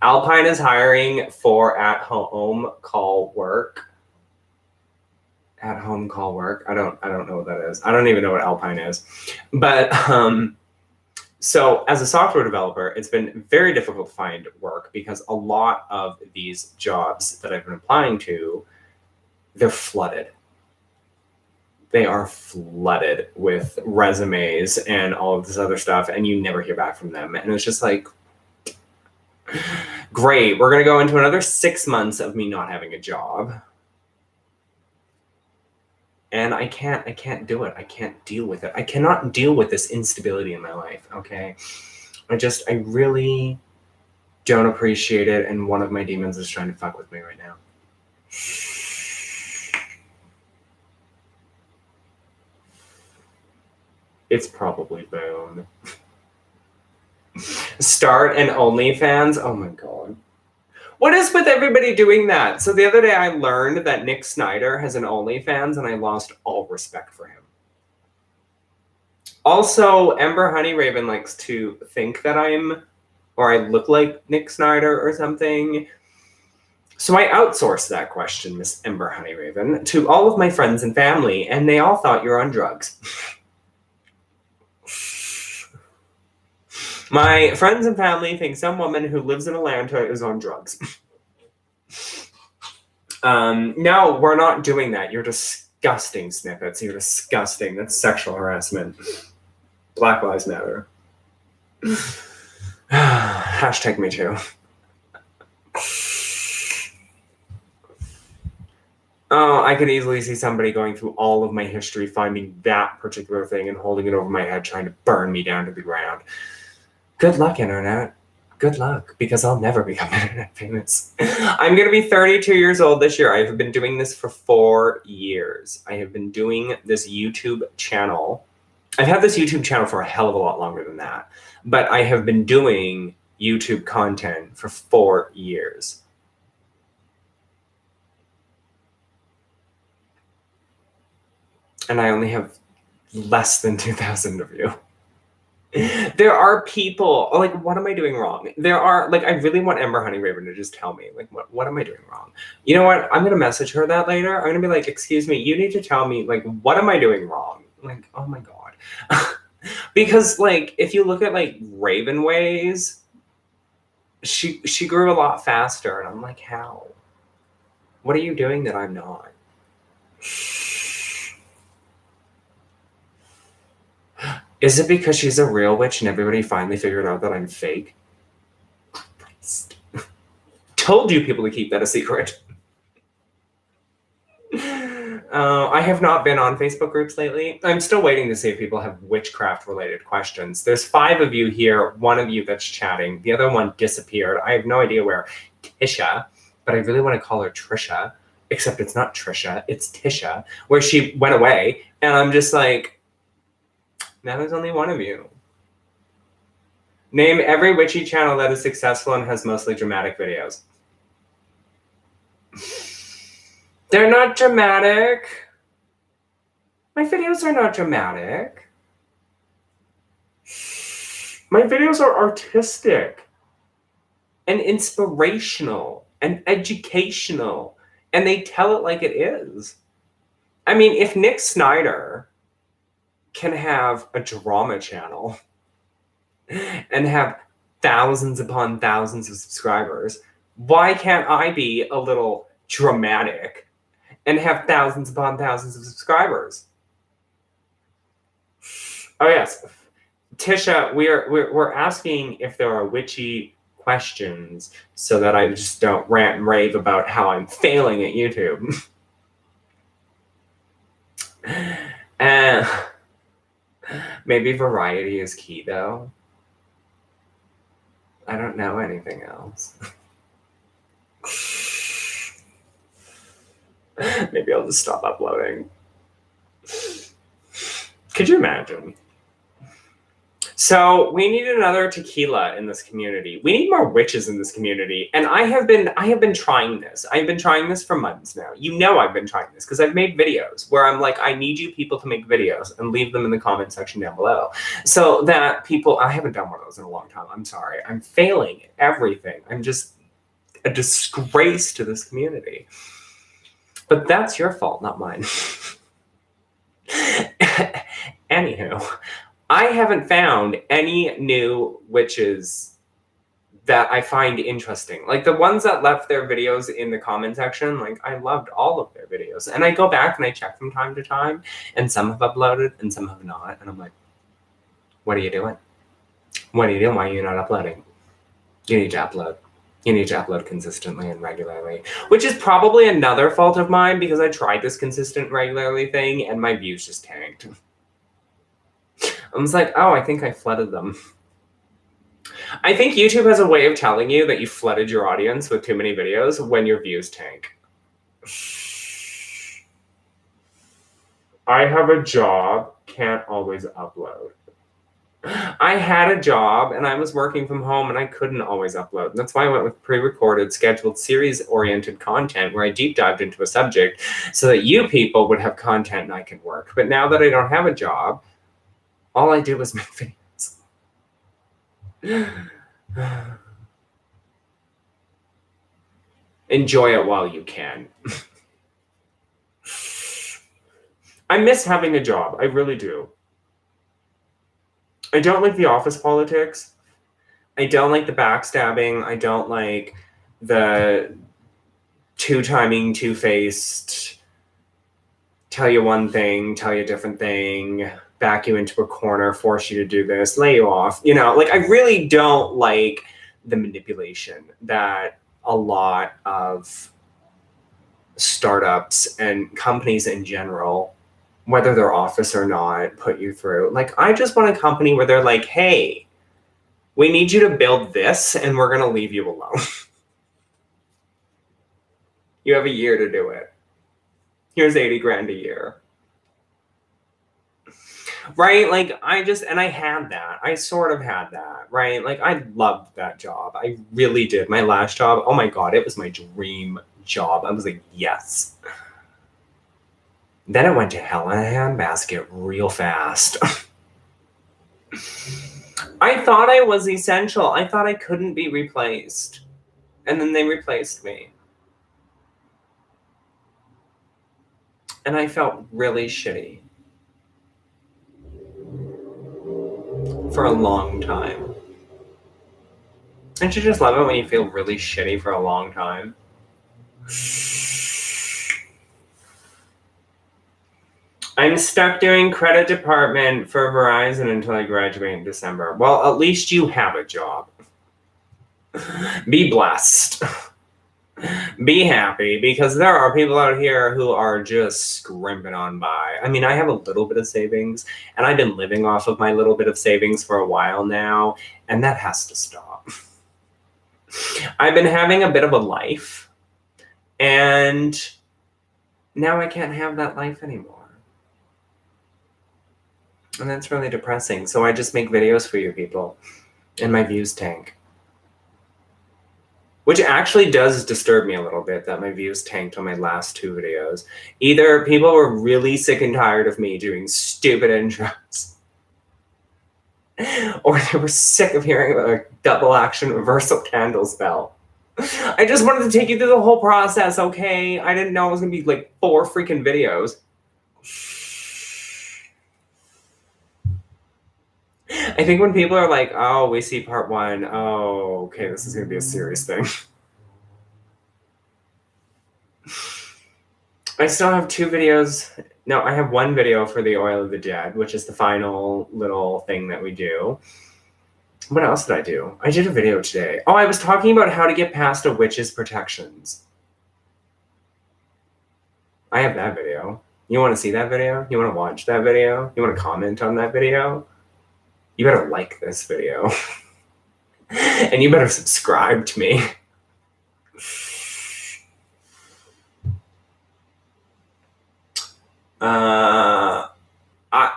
Speaker 1: Alpine is hiring for at-home call work. At-home call work. I don't know what that is. I don't even know what Alpine is. But so as a software developer, it's been very difficult to find work because a lot of these jobs that I've been applying to, they're flooded. They are flooded with resumes and all of this other stuff, and you never hear back from them. And it's just like, great, we're going to go into another 6 months of me not having a job. And I can't do it. I can't deal with it. I cannot deal with this instability in my life, okay? I really don't appreciate it, and one of my demons is trying to fuck with me right now. It's probably Boone. Start an OnlyFans? Oh my God. What is with everybody doing that? So the other day I learned that Nick Snyder has an OnlyFans, and I lost all respect for him. Also, Ember Honeyraven likes to think that I look like Nick Snyder or something. So I outsourced that question, Miss Ember Honeyraven, to all of my friends and family, and they all thought you're on drugs. My friends and family think some woman who lives in Atlanta is on drugs. No, we're not doing that. You're disgusting, Snippets. You're disgusting. That's sexual harassment. Black Lives Matter. Hashtag me too. Oh, I could easily see somebody going through all of my history, finding that particular thing and holding it over my head, trying to burn me down to the ground. Good luck, internet. Good luck, because I'll never become internet famous. I'm going to be 32 years old this year. I have been doing this for 4 years. I have been doing this YouTube channel. I've had this YouTube channel for a hell of a lot longer than that. But I have been doing YouTube content for 4 years. And I only have less than 2,000 of you. There are people, like, what am I doing wrong? There are, like, I really want Ember Honeyraven to just tell me, like, what am I doing wrong? You know what? I'm going to message her that later. I'm going to be like, excuse me, you need to tell me, like, what am I doing wrong? Like, oh my God. Because, like, if you look at, like, Raven Ways, she grew a lot faster. And I'm like, how? What are you doing that I'm not? Is it because she's a real witch and everybody finally figured out that I'm fake? Told you people to keep that a secret. I have not been on Facebook groups lately. I'm still waiting to see if people have witchcraft related questions. There's 5 of you here, 1 of you that's chatting. The other one disappeared. I have no idea where. Tisha, but I really want to call her Trisha, except it's not Trisha, it's Tisha, where she went away. And I'm just like, now there's only 1 of you. Name every witchy channel that is successful and has mostly dramatic videos. They're not dramatic. My videos are not dramatic. My videos are artistic and inspirational and educational, and they tell it like it is. I mean, if Nick Snyder can have a drama channel and have thousands upon thousands of subscribers, why can't I be a little dramatic and have thousands upon thousands of subscribers? Oh yes, Tisha, we're asking if there are witchy questions so that I just don't rant and rave about how I'm failing at YouTube. And maybe variety is key though. I don't know anything else. Maybe I'll just stop uploading. Could you imagine? So we need another tequila in this community. We need more witches in this community. And I have been trying this. I've been trying this for months now. You know I've been trying this because I've made videos where I'm like, I need you people to make videos and leave them in the comment section down below. So that people, I haven't done one of those in a long time. I'm sorry. I'm failing at everything. I'm just a disgrace to this community. But that's your fault, not mine. Anywho, I haven't found any new witches that I find interesting. Like the ones that left their videos in the comment section, like I loved all of their videos. And I go back and I check from time to time, and some have uploaded and some have not. And I'm like, what are you doing? What are you doing? Why are you not uploading? You need to upload. You need to upload consistently and regularly, which is probably another fault of mine because I tried this consistent regularly thing and my views just tanked. I was like, oh, I think I flooded them. I think YouTube has a way of telling you that you flooded your audience with too many videos when your views tank. I have a job, can't always upload. I had a job and I was working from home and I couldn't always upload. And that's why I went with pre-recorded, scheduled, series-oriented content where I deep dived into a subject so that you people would have content and I could work. But now that I don't have a job, all I do is make videos. Enjoy it while you can. I miss having a job. I really do. I don't like the office politics. I don't like the backstabbing. I don't like the two-timing, two-faced, tell you one thing, tell you a different thing, back you into a corner, force you to do this, lay you off. You know, like I really don't like the manipulation that a lot of startups and companies in general, whether they're office or not, put you through. Like, I just want a company where they're like, hey, we need you to build this and we're going to leave you alone. You have a year to do it. Here's 80 grand a year. Right? Like, I had that. I sort of had that, right? Like, I loved that job. I really did. My last job, oh my God, it was my dream job. I was like, yes. Then it went to hell in a handbasket real fast. I thought I was essential. I thought I couldn't be replaced. And then they replaced me. And I felt really shitty. For a long time. Don't you just love it when you feel really shitty for a long time? I'm stuck doing credit department for Verizon until I graduate in December. Well, at least you have a job. Be blessed. Be happy, because there are people out here who are just scrimping on by. I mean, I have a little bit of savings, and I've been living off of my little bit of savings for a while now, and that has to stop. I've been having a bit of a life, and now I can't have that life anymore. And that's really depressing. So I just make videos for you people, and my views tank. Which actually does disturb me a little bit that my views tanked on my last 2 videos. Either people were really sick and tired of me doing stupid intros, or they were sick of hearing about a double action reversal candle spell. I just wanted to take you through the whole process, okay? I didn't know it was gonna be like 4 freaking videos. I think when people are like, oh, we see part 1, oh, okay, this is going to be a serious thing. I still have 2 videos. No, I have 1 video for the Oil of the Dead, which is the final little thing that we do. What else did I do? I did a video today. Oh, I was talking about how to get past a witch's protections. I have that video. You want to see that video? You want to watch that video? You want to comment on that video? You better like this video. And you better subscribe to me.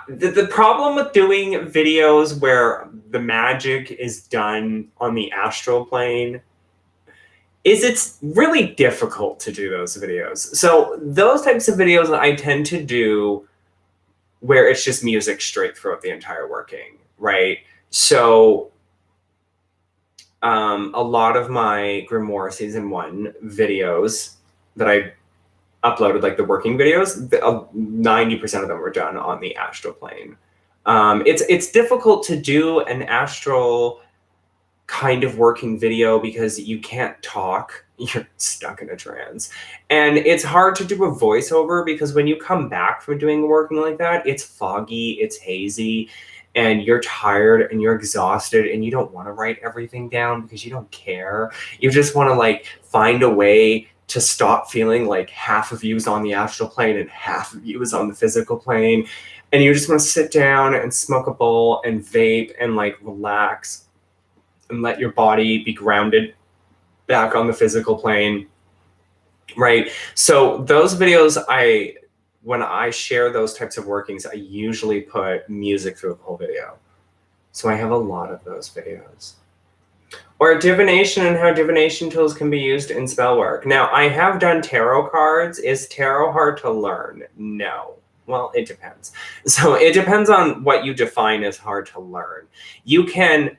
Speaker 1: The problem with doing videos where the magic is done on the astral plane is it's really difficult to do those videos. So those types of videos I tend to do where it's just music straight throughout the entire working. Right. So a lot of my Grimoire Season 1 videos that I uploaded, like the working videos, 90% of them were done on the astral plane. It's difficult to do an astral kind of working video because you can't talk. You're stuck in a trance. And it's hard to do a voiceover because when you come back from doing working like that, it's foggy, it's hazy, and you're tired and you're exhausted and you don't want to write everything down because you don't care. You just want to like find a way to stop feeling like half of you is on the astral plane and half of you is on the physical plane. And you just want to sit down and smoke a bowl and vape and like relax and let your body be grounded back on the physical plane. Right. So those videos, when I share those types of workings, I usually put music through the whole video. So I have a lot of those videos. Or divination and how divination tools can be used in spell work. Now, I have done tarot cards. Is tarot hard to learn? No. Well, it depends. So it depends on what you define as hard to learn. You can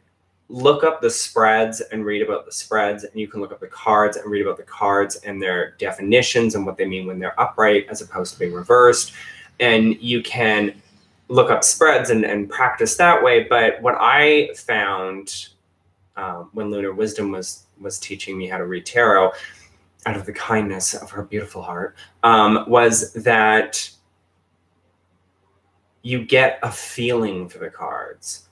Speaker 1: look up the spreads and read about the spreads, and you can look up the cards and read about the cards and their definitions and what they mean when they're upright as opposed to being reversed. And you can look up spreads and practice that way. But what I found when Lunar Wisdom was teaching me how to read tarot, out of the kindness of her beautiful heart, was that you get a feeling for the cards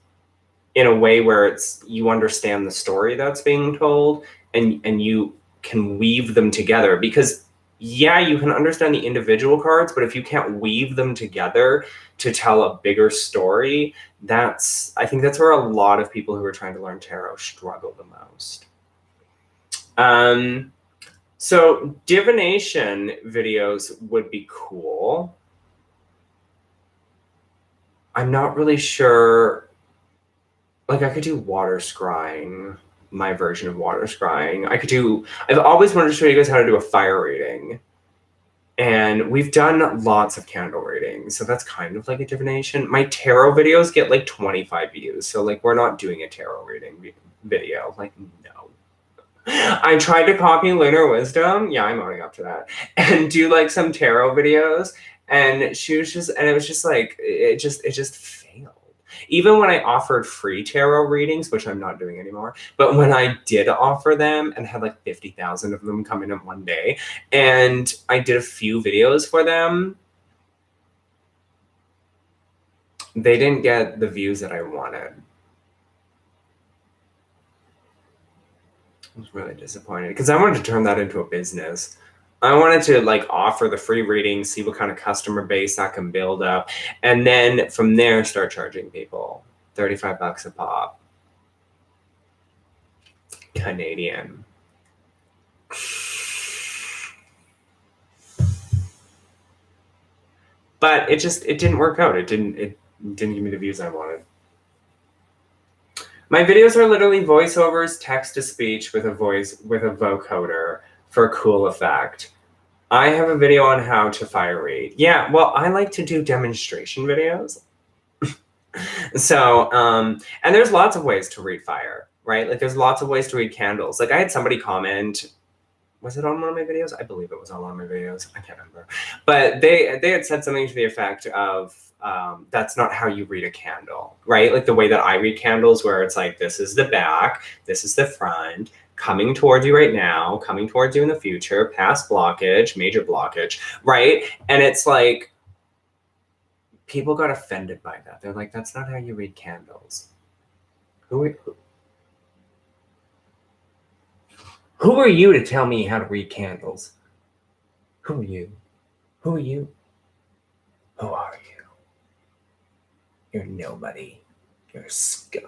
Speaker 1: in a way where you understand the story that's being told, and you can weave them together. Because yeah, you can understand the individual cards, but if you can't weave them together to tell a bigger story, I think that's where a lot of people who are trying to learn tarot struggle the most. So divination videos would be cool. I'm not really sure. Like, I could do water scrying, my version of water scrying. I've always wanted to show you guys how to do a fire reading. And we've done lots of candle readings, so that's kind of like a divination. My tarot videos get like 25 views, so like we're not doing a tarot reading video. Like, no. I tried to copy Lunar Wisdom. Yeah, I'm owning up to that. And do like some tarot videos. And she was just, and it was just like, it just failed. Even when I offered free tarot readings, which I'm not doing anymore, but when I did offer them and had like 50,000 of them come in one day, and I did a few videos for them, they didn't get the views that I wanted. I was really disappointed because I wanted to turn that into a business. I wanted to like offer the free readings, see what kind of customer base that can build up, and then from there start charging people $35 a pop. Canadian. But it didn't work out. It didn't give me the views I wanted. My videos are literally voiceovers, text to speech with a vocoder for a cool effect. I have a video on how to fire read. Yeah, well, I like to do demonstration videos. So, and there's lots of ways to read fire, right? Like there's lots of ways to read candles. Like I had somebody comment, was it on one of my videos? I believe it was on one of my videos. I can't remember. But they had said something to the effect of, that's not how you read a candle, right? Like the way that I read candles, where it's like, this is the back, this is the front, coming towards you right now, coming towards you in the future, past blockage, major blockage, right? And it's like, people got offended by that. They're like, that's not how you read candles. Who are you to tell me how to read candles? Who are you? Who are you? Who are you? You're nobody. You're a scum.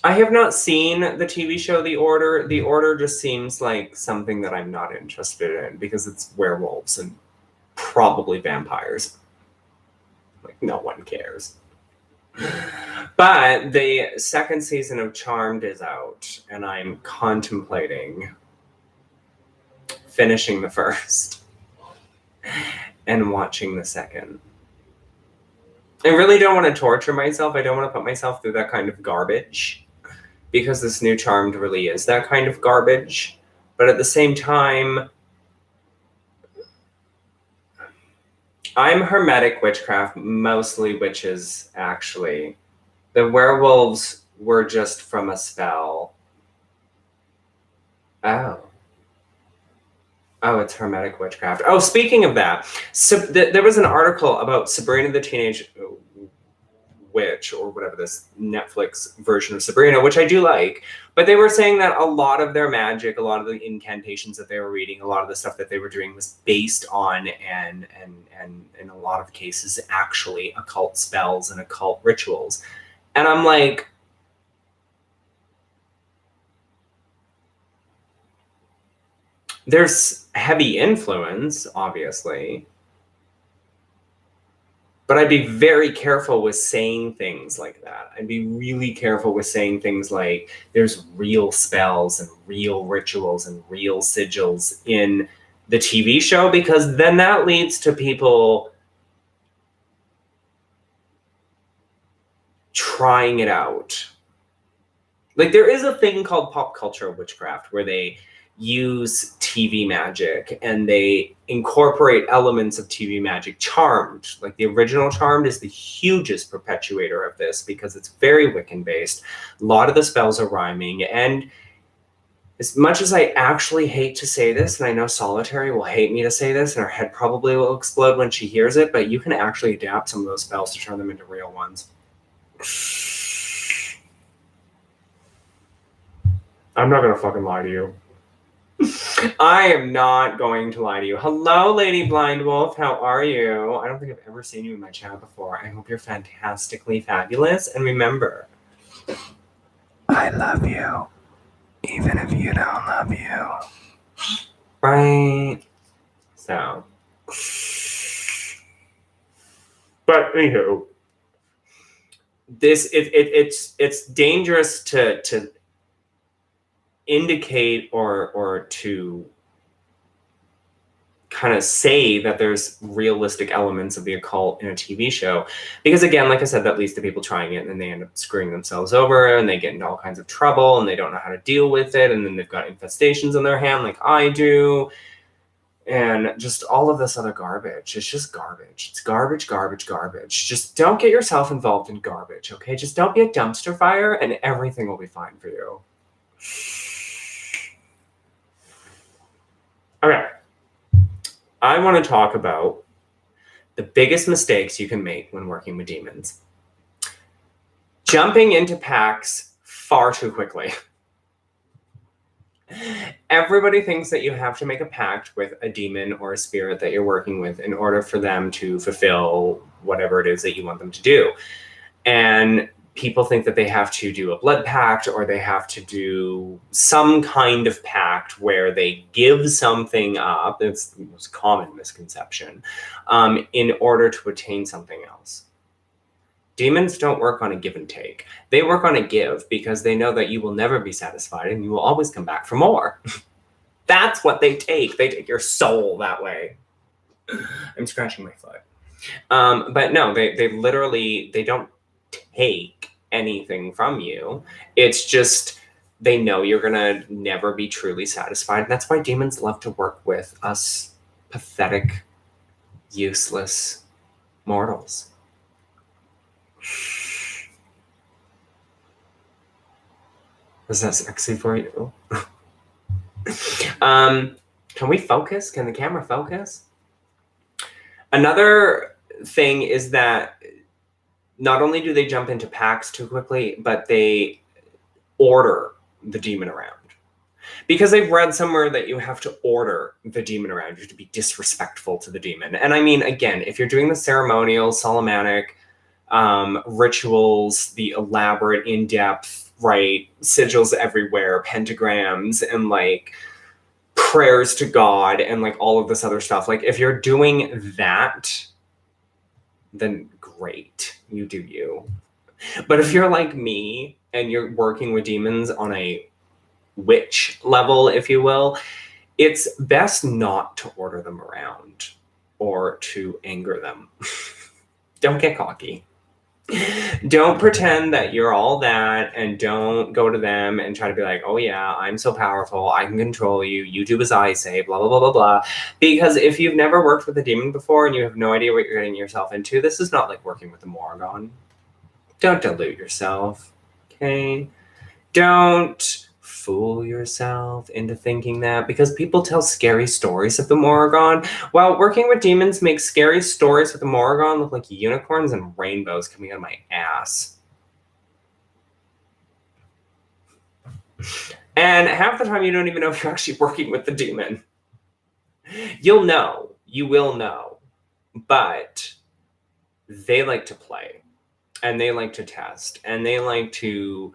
Speaker 1: I have not seen the TV show The Order. The Order just seems like something that I'm not interested in because it's werewolves and probably vampires. Like, no one cares. But the second season of Charmed is out, and I'm contemplating finishing the first and watching the second. I really don't want to torture myself. I don't want to put myself through that kind of garbage, because this new Charmed really is that kind of garbage. But at the same time, I'm hermetic witchcraft, mostly witches, actually. The werewolves were just from a spell. Oh, it's hermetic witchcraft. Oh, speaking of that, so there was an article about Sabrina the Teenage Witch, or whatever, this Netflix version of Sabrina, which I do like. But they were saying that a lot of their magic, a lot of the incantations that they were reading, a lot of the stuff that they were doing was based on and in a lot of cases actually occult spells and occult rituals. And I'm like, there's heavy influence, obviously, but I'd be very careful with saying things like that. I'd be really careful with saying things like there's real spells and real rituals and real sigils in the TV show, because then that leads to people trying it out. Like there is a thing called pop culture witchcraft where they use TV magic and they incorporate elements of TV magic. Charmed, like the original Charmed, is the hugest perpetuator of this because it's very Wiccan based. A lot of the spells are rhyming, and as much as I actually hate to say this, and I know Solitary will hate me to say this, and her head probably will explode when she hears it, but you can actually adapt some of those spells to turn them into real ones. I'm not gonna fucking lie to you. I am not going to lie to you. Hello, Lady Blind Wolf. How are you? I don't think I've ever seen you in my chat before. I hope you're fantastically fabulous. And remember, I love you, even if you don't love you. Right? So. But anywho, it's dangerous to indicate or to kind of say that there's realistic elements of the occult in a TV show. Because again, like I said, that leads to people trying it and then they end up screwing themselves over and they get into all kinds of trouble and they don't know how to deal with it. And then they've got infestations in their hand like I do. And just all of this other garbage. It's just garbage. It's garbage, garbage, garbage. Just don't get yourself involved in garbage, okay? Just don't be a dumpster fire and everything will be fine for you. Okay. I want to talk about the biggest mistakes you can make when working with demons. Jumping into pacts far too quickly. Everybody thinks that you have to make a pact with a demon or a spirit that you're working with in order for them to fulfill whatever it is that you want them to do. And people think that they have to do a blood pact or they have to do some kind of pact where they give something up. That's the most common misconception, in order to attain something else. Demons don't work on a give and take. They work on a give because they know that you will never be satisfied and you will always come back for more. That's what they take. They take your soul that way. I'm scratching my foot. But no, they literally, they don't take anything from you. It's just they know you're gonna never be truly satisfied. And that's why demons love to work with us pathetic, useless mortals. Was that sexy for you? Can we focus? Can the camera focus? Another thing is that not only do they jump into packs too quickly, but they order the demon around. Because they've read somewhere that you have to order the demon around you to be disrespectful to the demon. And I mean, again, if you're doing the ceremonial, Solomonic rituals, the elaborate, in-depth, right, sigils everywhere, pentagrams, and like prayers to God, and like all of this other stuff. Like if you're doing that, then great, you do you. But if you're like me and you're working with demons on a witch level, if you will, it's best not to order them around or to anger them. Don't get cocky. Don't pretend that you're all that, and don't go to them and try to be like, oh yeah, I'm so powerful, I can control you, you do as I say, blah, blah, blah, blah, blah. Because if you've never worked with a demon before and you have no idea what you're getting yourself into, this is not like working with a Morrigan. Don't dilute yourself, okay? Don't fool yourself into thinking that, because people tell scary stories of the Morrigan, while working with demons makes scary stories with the Morrigan look like unicorns and rainbows coming out of my ass. And half the time you don't even know if you're actually working with the demon. You'll know, you will know, but they like to play, and they like to test, and they like to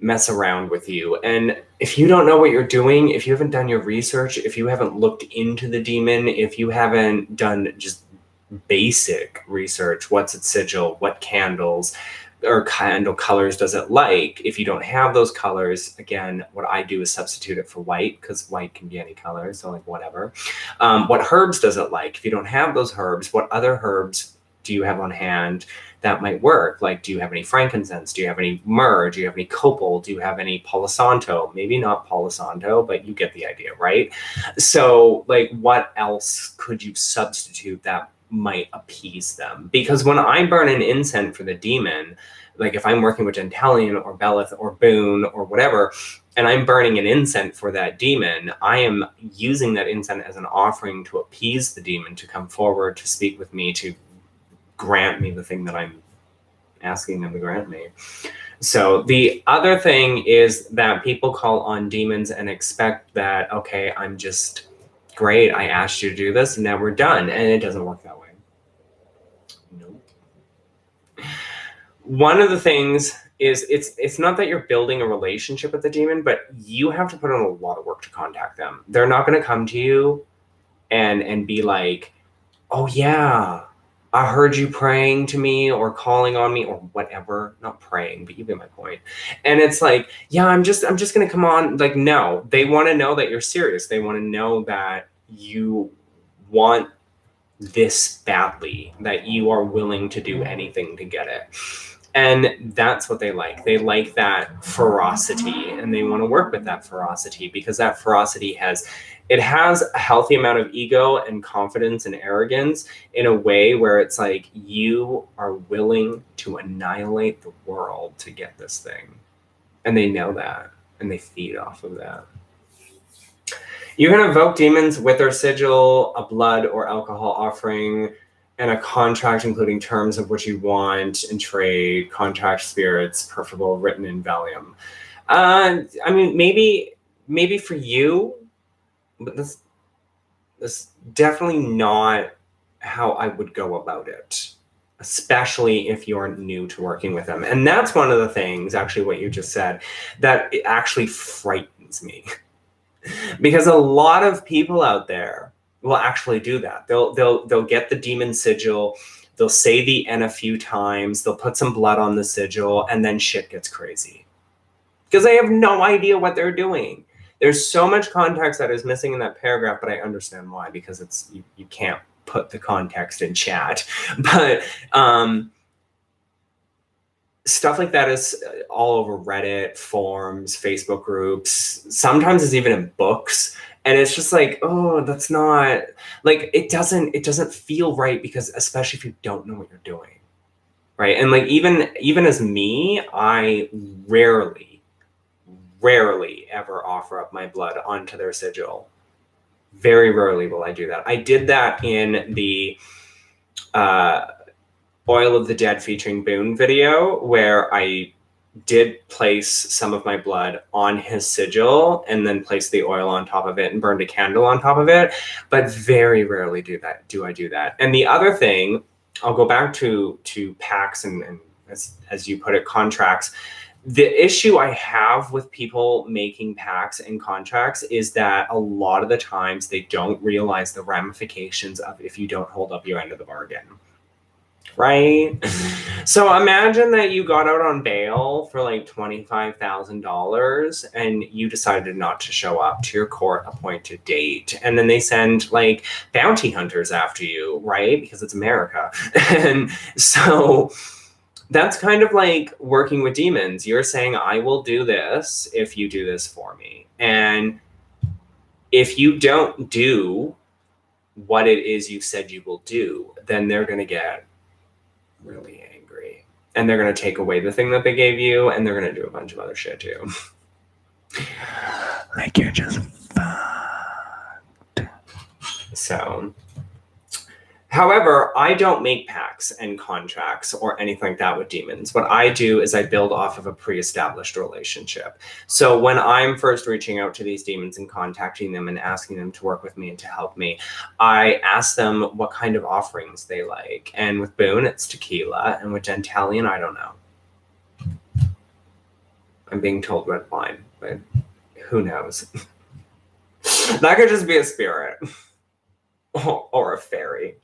Speaker 1: mess around with you. And if you don't know what you're doing, if you haven't done your research, if you haven't looked into the demon, if you haven't done just basic research, what's its sigil, what candles or candle colors does it like, if you don't have those colors, again, what I do is substitute it for white, because white can be any color, so like whatever. What herbs does it like? If you don't have those herbs, what other herbs do you have on hand that might work? Like, do you have any frankincense? Do you have any myrrh? Do you have any copal? Do you have any Palo Santo? Maybe not Palo Santo, but you get the idea, right? So like, what else could you substitute that might appease them? Because when I burn an incense for the demon, like if I'm working with Gentilian or Belith or Boone or whatever, and I'm burning an incense for that demon, I am using that incense as an offering to appease the demon, to come forward, to speak with me, to grant me the thing that I'm asking them to grant me. So the other thing is that people call on demons and expect that, okay, I'm just great, I asked you to do this and now we're done. And it doesn't work that way. Nope. One of the things is it's not that you're building a relationship with the demon, but you have to put in a lot of work to contact them. They're not going to come to you and be like, oh yeah, I heard you praying to me or calling on me or whatever. Not praying, but you get my point. And it's like, yeah, I'm just gonna come on. Like, no, they want to know that you're serious. They want to know that you want this badly, that you are willing to do anything to get it. And that's what they like. They like that ferocity, and they want to work with that ferocity because that ferocity has a healthy amount of ego and confidence and arrogance in a way where it's like you are willing to annihilate the world to get this thing. And they know that, and they feed off of that. You can evoke demons with their sigil, a blood or alcohol offering, and a contract including terms of what you want in trade, contract spirits, preferable written in vellum. I mean, maybe for you, but that's definitely not how I would go about it, especially if you're new to working with them. And that's one of the things, actually, what you just said, that it actually frightens me. Because a lot of people out there will actually do that. They'll get the demon sigil, they'll say the N a few times, they'll put some blood on the sigil, and then shit gets crazy. Because they have no idea what they're doing. There's so much context that is missing in that paragraph, but I understand why, because it's you can't put the context in chat. But stuff like that is all over Reddit, forums, Facebook groups. Sometimes it's even in books. And it's just like, oh, that's not, like, it doesn't feel right, because especially if you don't know what you're doing, right? And like, even as me, I rarely ever offer up my blood onto their sigil. Very rarely will I do that. I did that in the Oil of the Dead featuring Boone video, where I did place some of my blood on his sigil and then place the oil on top of it and burned a candle on top of it. But very rarely do I do that. And the other thing, I'll go back to pacts and as you put it, contracts. The issue I have with people making pacts and contracts is that a lot of the times they don't realize the ramifications of if you don't hold up your end of the bargain. Right? So imagine that you got out on bail for like $25,000 and you decided not to show up to your court appointed date. And then they send like bounty hunters after you, right? Because it's America. And so that's kind of like working with demons. You're saying, I will do this if you do this for me. And if you don't do what it is you said you will do, then they're going to get really angry, and they're going to take away the thing that they gave you, and they're going to do a bunch of other shit too. Like you're just fucked. So, however, I don't make pacts and contracts or anything like that with demons. What I do is I build off of a pre-established relationship. So when I'm first reaching out to these demons and contacting them and asking them to work with me and to help me, I ask them what kind of offerings they like. And with Boone, it's tequila. And with Gentalian, I don't know. I'm being told red wine, but who knows? That could just be a spirit or a fairy.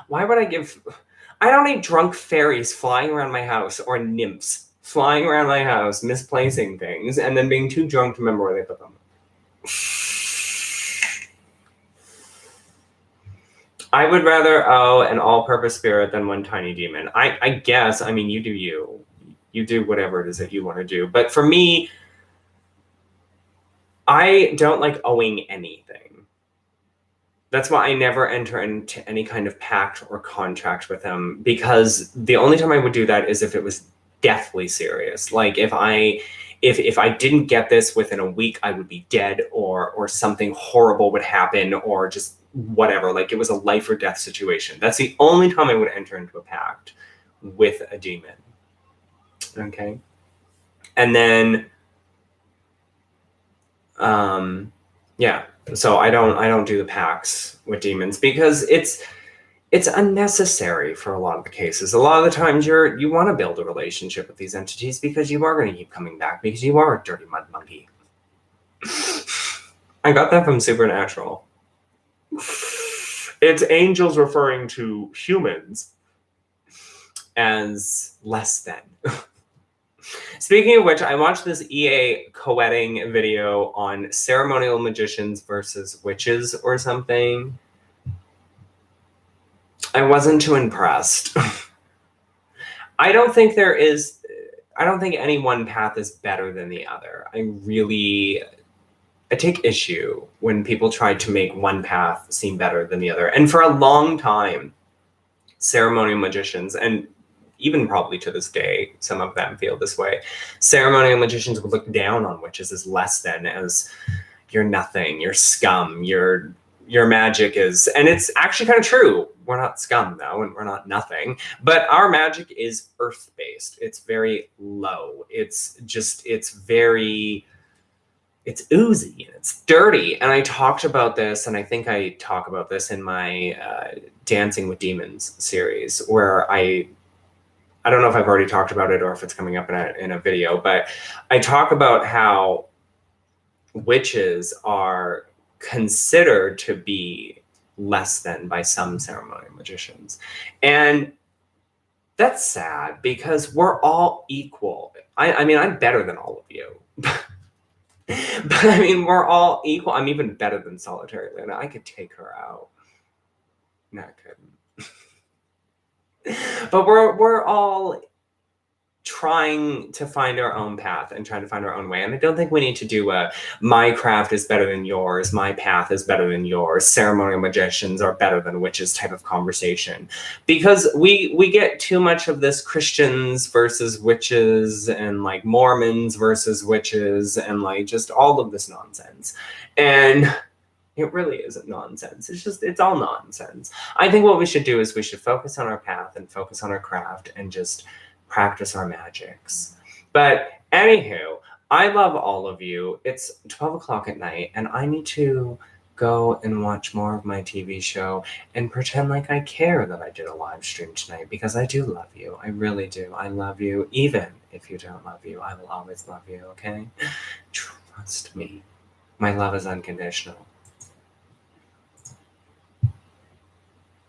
Speaker 1: Why would I don't need drunk fairies flying around my house, or nymphs flying around my house, misplacing things, and then being too drunk to remember where they put them. I would rather owe an all-purpose spirit than one tiny demon. I guess, I mean, you do you. You do whatever it is that you want to do. But for me, I don't like owing anything. That's why I never enter into any kind of pact or contract with them, because the only time I would do that is if it was deathly serious. Like if I didn't get this within a week, I would be dead, or something horrible would happen, or just whatever. Like it was a life or death situation. That's the only time I would enter into a pact with a demon. Okay. And then, yeah. So I don't do the pacts with demons, because it's unnecessary for a lot of the cases. A lot of the times you want to build a relationship with these entities because you are going to keep coming back, because you are a dirty mud monkey. I got that from Supernatural. It's angels referring to humans as less than. Speaking of which, I watched this EA co-editing video on ceremonial magicians versus witches or something. I wasn't too impressed. I don't think any one path is better than the other. I take issue when people try to make one path seem better than the other. And for a long time, ceremonial magicians, and even probably to this day, some of them feel this way, ceremonial magicians would look down on witches as less than, as you're nothing, you're scum, your magic is, and it's actually kind of true. We're not scum though, and we're not nothing, but our magic is earth-based. It's very low. It's oozy and it's dirty. And I talked about this, and I think I talk about this in my Dancing with Demons series, where I don't know if I've already talked about it or if it's coming up in a video, but I talk about how witches are considered to be less than by some ceremonial magicians. And that's sad because we're all equal. I mean, I'm better than all of you. But I mean, we're all equal. I'm even better than Solitary Luna. I could take her out. No, I couldn't. But we're all trying to find our own path and trying to find our own way. And I don't think we need to do my craft is better than yours, my path is better than yours, ceremonial magicians are better than witches type of conversation. Because we get too much of this Christians versus witches and like Mormons versus witches and like just all of this nonsense. And it really isn't nonsense. It's all nonsense. I think what we should do is we should focus on our path and focus on our craft and just practice our magics. But anywho, I love all of you. It's 12 o'clock at night and I need to go and watch more of my TV show and pretend like I care that I did a live stream tonight, because I do love you. I really do. I love you. Even if you don't love you, I will always love you, okay? Trust me. My love is unconditional.